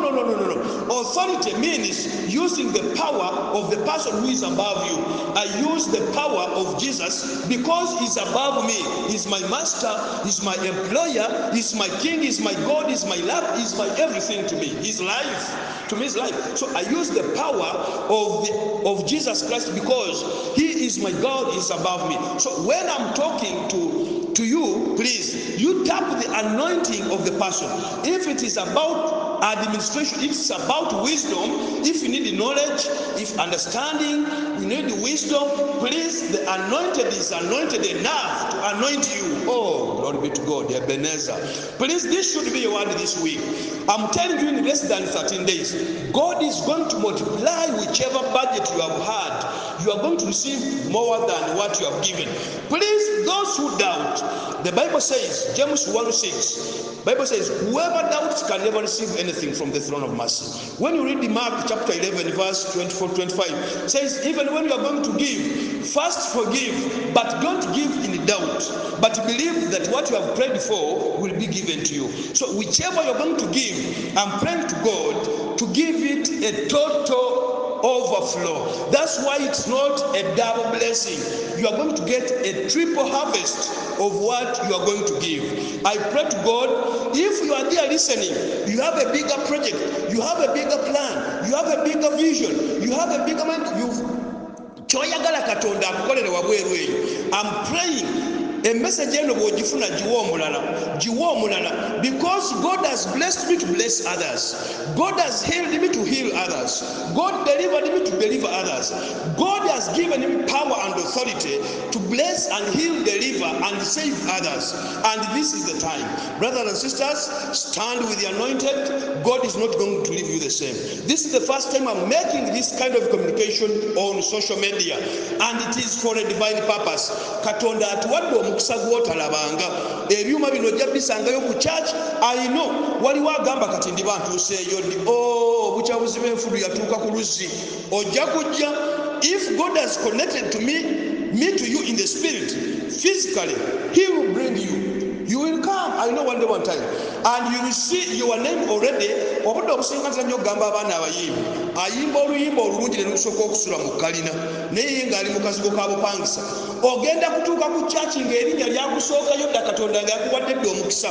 Authority means using the power of the person who is above you. I use the power of Jesus because he's above me. He's my master, he's my employer, he's my king, he's my God, he's my love, he's my everything to me. His life, to me is life. So I use the power of Jesus Christ because he is my God, he's above me. So when I'm talking to you, please, you tap the anointing of the person. If it is about administration, if it's about wisdom, if you need knowledge, if understanding, you need wisdom, please, the anointed is anointed enough to anoint you. Oh, glory be to God, Ebenezer. Please, this should be your word this week. I'm telling you, in less than 13 days, God is going to multiply whichever budget you have had. You are going to receive more than what you have given. Please, those who doubt, the Bible says, James 1:6, Bible says, whoever doubts can never receive anything from the throne of mercy. When you read the Mark chapter 11, verse 24-25, says, even when you are going to give, first forgive, but don't give in doubt, but believe that what you have prayed for will be given to you. So whichever you're going to give, I'm praying to God to give it a total overflow. That's why it's not a double blessing. You are going to get a triple harvest of what you are going to give. I pray to God, if you are there listening, you have a bigger project, you have a bigger plan, you have a bigger vision, you have a bigger mind, I'm praying a message because God has blessed me to bless others. God has healed me to heal others. God delivered me to deliver others. God has given me power and authority to bless and heal, deliver and save others. And this is the time. Brothers and sisters, stand with the anointed. God is not going to leave you the same. This is the first time I'm making this kind of communication on social media, and it is for a divine purpose. Katonda atuwadde omukisa gwotalabanga ebyuma bino ojja bisangayo ku church. I know waliwo agamba kati ndi bantuuseeyo ndi obukyabuzi bw'enfudu yatuuka ku luzzi. Ojja kujja if God has connected to me to you in the spirit, physically, he will bring you. You will come. I know one day, one time, and you will see your name already. Obudde obusinga nnyo gamba abaana abayimbi ayimba oluyimba olulungi ne lusoka okusula mu kalina naye ng'ali mu kazigo ka bupangisa. Ogenda kutuuka ku church ng'erinnya lyakusookayo dda Katonda ng'akuwadde dda omukisa.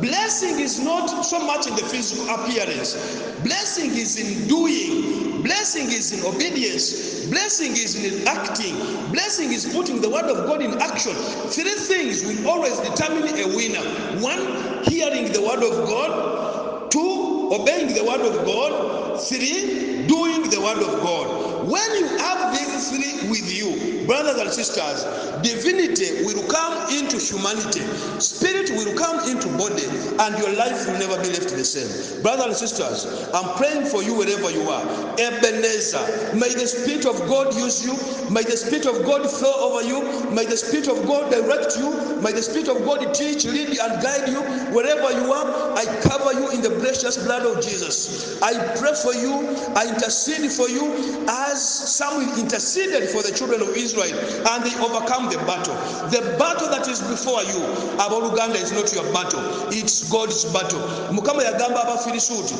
Blessing is not so much in the physical appearance. Blessing is in doing. Blessing is in obedience. Blessing is in acting. Blessing is putting the word of God in action. Three things will always determine a winner. One, hearing the word of God. Two, obeying the word of God. Three, doing the word of God. When you have these three with you, brothers and sisters, divinity will come into humanity, spirit will come into body, and your life will never be left the same. Brothers and sisters, I'm praying for you wherever you are. Ebenezer, may the Spirit of God use you. May the Spirit of God flow over you. May the Spirit of God direct you. May the Spirit of God teach, lead, and guide you. Wherever you are, I cover you in the precious blood of Jesus. I pray for you. I intercede for you as Samuel interceded for the children of Israel, and they overcome the battle. The battle that is before you, Aboluganda, is not your battle. It's God's battle. Mukama yagamba Abafirisuuti,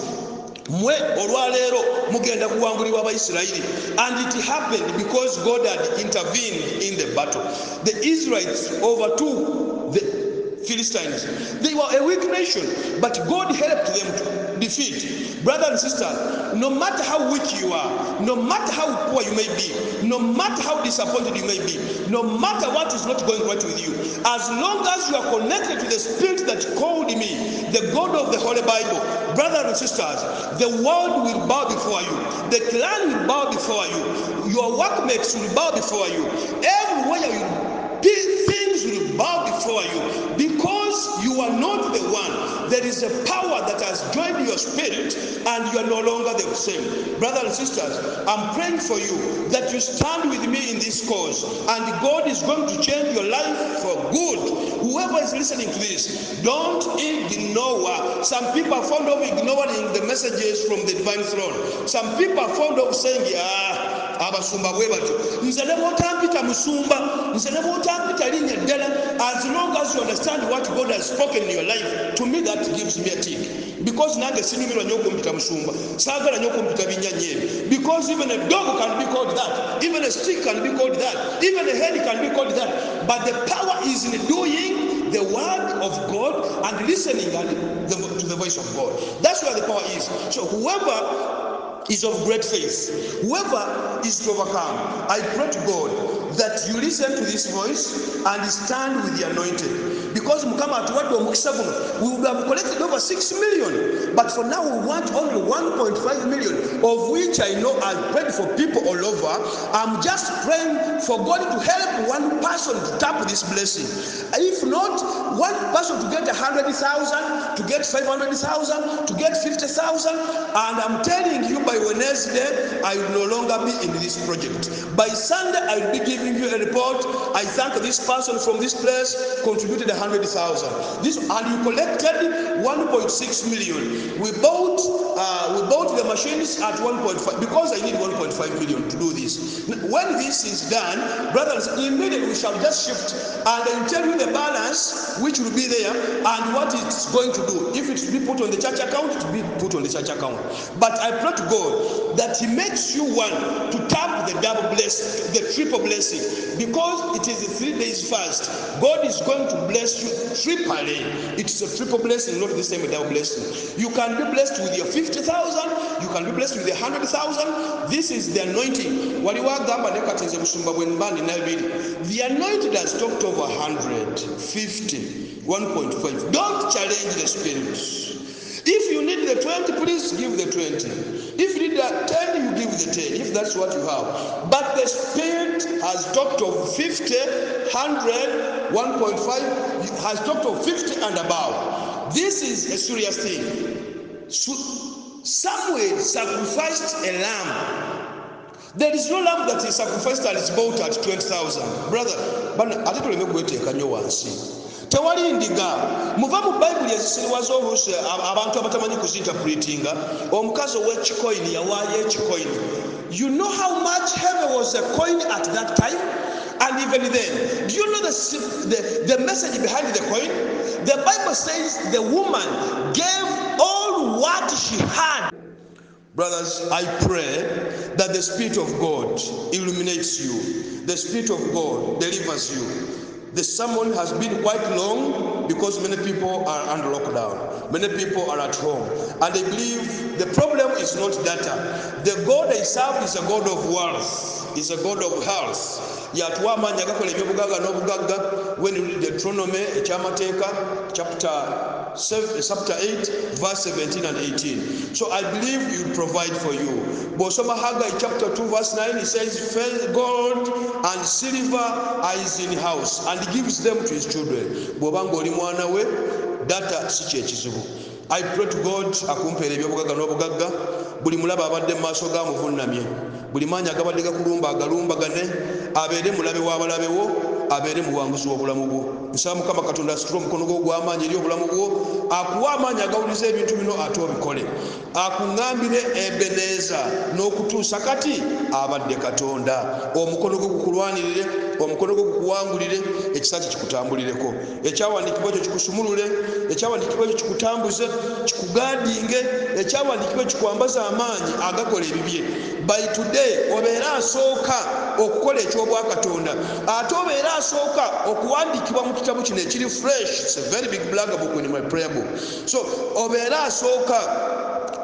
mwe olwaleero mugenda kuwangulibwa Abayisirayiri, and it happened because God had intervened in the battle. The Israelites overtook the Philistines. They were a weak nation, but God helped them to defeat. Brothers and sisters, no matter how weak you are, no matter how poor you may be, no matter how disappointed you may be, no matter what is not going right with you, as long as you are connected to the Spirit that called me, the God of the Holy Bible, brothers and sisters, the world will bow before you, the clan will bow before you, your workmates will bow before you, everywhere things will bow before you, because you are not the one. There is a power that has joined your spirit, and you are no longer the same. Brothers and sisters, I'm praying for you that you stand with me in this cause, and God is going to change your life for good. Whoever is listening to this, don't ignore. Some people are fond of ignoring the messages from the divine throne. Some people are fond of saying, abasumba bwe batyo, nze ne bw'otampita musumba, nze ne bw'otampita linnya ddala, as long as you understand what God has spoken in your life, to me that gives me a tick. because nange sinyumirwa nnyo okumpita musumba, saagala nnyo okumpita binyanyeri, because even a dog can be called that, even a stick can be called that, even a head can be called that, but the power is in doing the word of God and listening to the voice of God. That's where the power is. So whoever is of great faith, whoever is to overcome, I pray to God that you listen to this voice and stand with the anointed. Because Mukama atuwadde omukisa guno, we would have collected over 6 million, but for now we want only 1.5 million, of which I know I've prayed for people all over. I'm just praying for God to help one person to tap this blessing. If not, one person to get 100,000, to get 500,000, to get 50,000, and I'm telling you, by Wednesday I will no longer be in this project. By Sunday I will be giving you a report. I thank this person from this place contributed 100,000. This, and you collected 1.6 million. We bought the machines at 1.5 because I need 1.5 million to do this. When this is done, brothers, immediately we shall just shift and I will tell you the balance which will be there and what it's going to do. If it will be put on the church account, it will be put on the church account. But I pray to God that He makes you one to tap the double blessing, the triple blessing, because it is a 3 days fast. God is going to bless you triply. It's a triple blessing, not the same double blessing. You can be blessed with your 50,000, you can be blessed with 100,000. This is the anointing. The anointed has talked over 100, 50, 1.5. Don't challenge the spirit. If you need the 20, please give the 20. If you need the 10, you give the 10, if that's what you have. But the Spirit has talked of 50, 100, 1.5, has talked of 50 and above. This is a serious thing. Samuel sacrificed a lamb. There is no lamb that is sacrificed that is bought at 20,000. Brother, I don't remember what you can see. Tewali ndiga muva mu Bible yazisirwazo oluusi abantu abatamanyi kuzinterpretinga omukazi ow'ekikoini yawaayo ekikoini. You know how much heavy was a coin at that time? And even then, do you know the message behind the coin? The Bible says the woman gave all what she had. Brothers, I pray that the Spirit of God illuminates you. The Spirit of God delivers you. The sermon has been quite long because many people are under lockdown. Many people are at home. And I believe the problem is not data. The God I serve is a God of wealth. Is a God of health. Yatuwa amanya agakola ebyobugaga n'obugagga. When you read Deuteronomy ekyamateeka chapter 8 verse 17 and 18. So I believe He will provide for you. Bosoma Haggai chapter 2 verse 9, He says gold and silver are in house and He gives them to His children. Bw'obanga oli mwana we data si kyekizibu. I pray to God akumpeera ebyobugaga n'obugagga. Buli mulaba abadde mu maaso ga muvunnamye. Buli maanyi agabadde gakulumba agalumbagane abeere mulabe w'abalabewo, abeere muwanguzi w'obulamu bwo. Nsaba Mukama Katonda asitule omukono gwo ogw'amaanyi eri obulamu bwo, akuwa amaanyi agawuliza ebintu bino ate obikole. Akuŋŋambire Ebeneeza n'okutuusa kati abadde Katonda. Omukono gwo gukulwanirire, omukono gwo gukuwangulire, ekisaaki kikutambulireko. Ekyawandiikibwa ekyo kikusumulule, ekyawandiikibwa ekyo kikutambuze, kikugaadinge, ekyawandiikibwa ekyo kikwambaza amaanyi agakola ebibye. By today obeera asooka okukola eky'obwakatonda, ate obeera asooka okuwandiikibwa mu kitabu kino ekiri fresh. It's a very big black book in my prayer book. So obeera asooka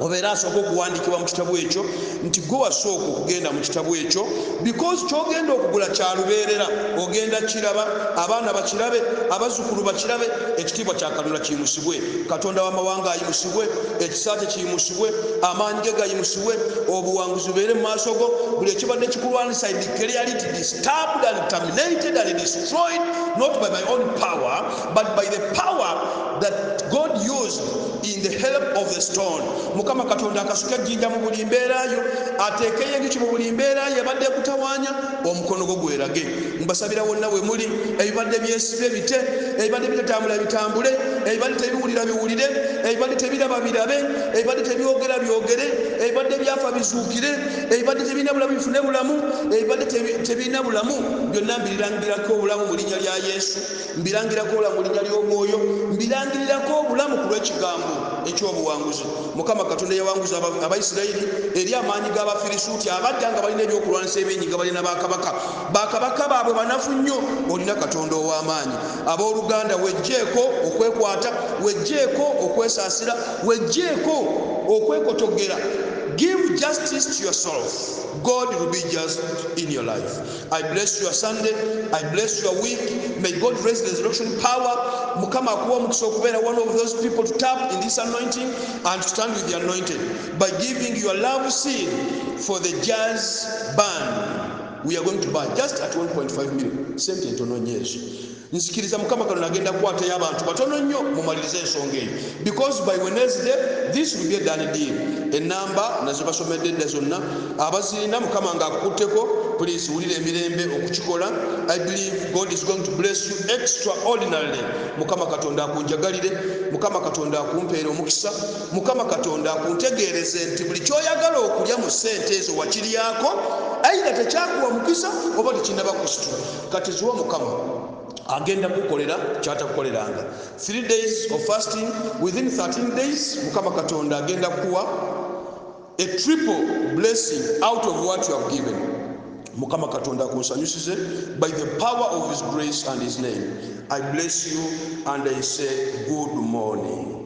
okuwandiikibwa mu kitabu ekyo, nti gwe wasooka okugenda mu kitabu ekyo, because ky'ogenda okugula kya lubeerera, ogenda kiraba, abaana bakirabe, abazzukulu bakirabe, ekitiibwa kya Katonda kiyimusibwe, Katonda w'amawanga ayimusibwe, ekisaate kiyimusibwe, amaanyi ge gayimusibwe, obuwanguzi bubeere mu maaso go, buli ekibadde kikulwanisa I declare it disturbed and terminated and destroyed, not by my own power, but by the power that God used in the help of the stone. Mukama Katonda akasuka ejjinja mu buli mbeerayo, ateekeyo engiki mu buli mbeerayo ebadde ekutawaanya, omukono gwo gwerage. Mbasabira wonna we muli, ebibadde byesibe bite, ebibadde bitatambula bitambule, ebibadde tebiwulira biwulire, ebibadde tebiraba birabe, ebibadde tebyogera byogere, ebibadde byafa bizuukire, ebibadde tebirina bulamu bifune bulamu, ebibadde tebirina bulamu byonna mbirangirako obulamu mu linnya lya Yesu, mbirangirako obulamu mu linnya ly'Omwoyo, mbirangirirako obulamu ku lw'ekigambo eky'obuwanguzi. Mukama Katonda yawanguza Abayisirayiri eri amaanyi g'Abafirisuuti abadda nga balina ebyokulwanisa ebyenyi nga balina bakabaka baabwe banafu nnyo. Olina Katonda ow'amaanyi. Abooluganda, wejjeeko okwekwata, wejjeeko okwesaasira, wejjeeko okwekotogera. Give justice to yourself. God will be just in your life. I bless your Sunday. I bless your week. May God raise resurrection power. Mukama akuwa mukisa okubeera one of those people to tap in this anointing and to stand with the anointed by giving your love seed for the jazz band. We are going to buy just at 1.5 million. Sente ntono nyezo. Nsikiriza Mukama Katonda agenda kukwatayo abantu batono nnyo mumalirize ensonga eyo, because by Wednesday this will be a done deal. Enamba nazo basomedde edda zonna abazirina Mukama nga akukutteko, please wulira emirembe okukikola. I believe God is going to bless you extraordinarily. Mukama Katonda akunjagalire, Mukama Katonda akumpeere omukisa, Mukama Katonda akuntegeereze nti buli kyoyagala okulya mu ssente ezo wakiryako, aida tekyakuwa mukisa oba tekinnaba kusitula. Kati ziwa Mukama agenda kukolera kyatakukoleranga. 3 days of fasting, within 13 days Mukama Katonda agenda kuwa a triple blessing out of what you have given. Mukama Katonda akunsanyusize by the power of his grace and his name. I bless you and I say good morning.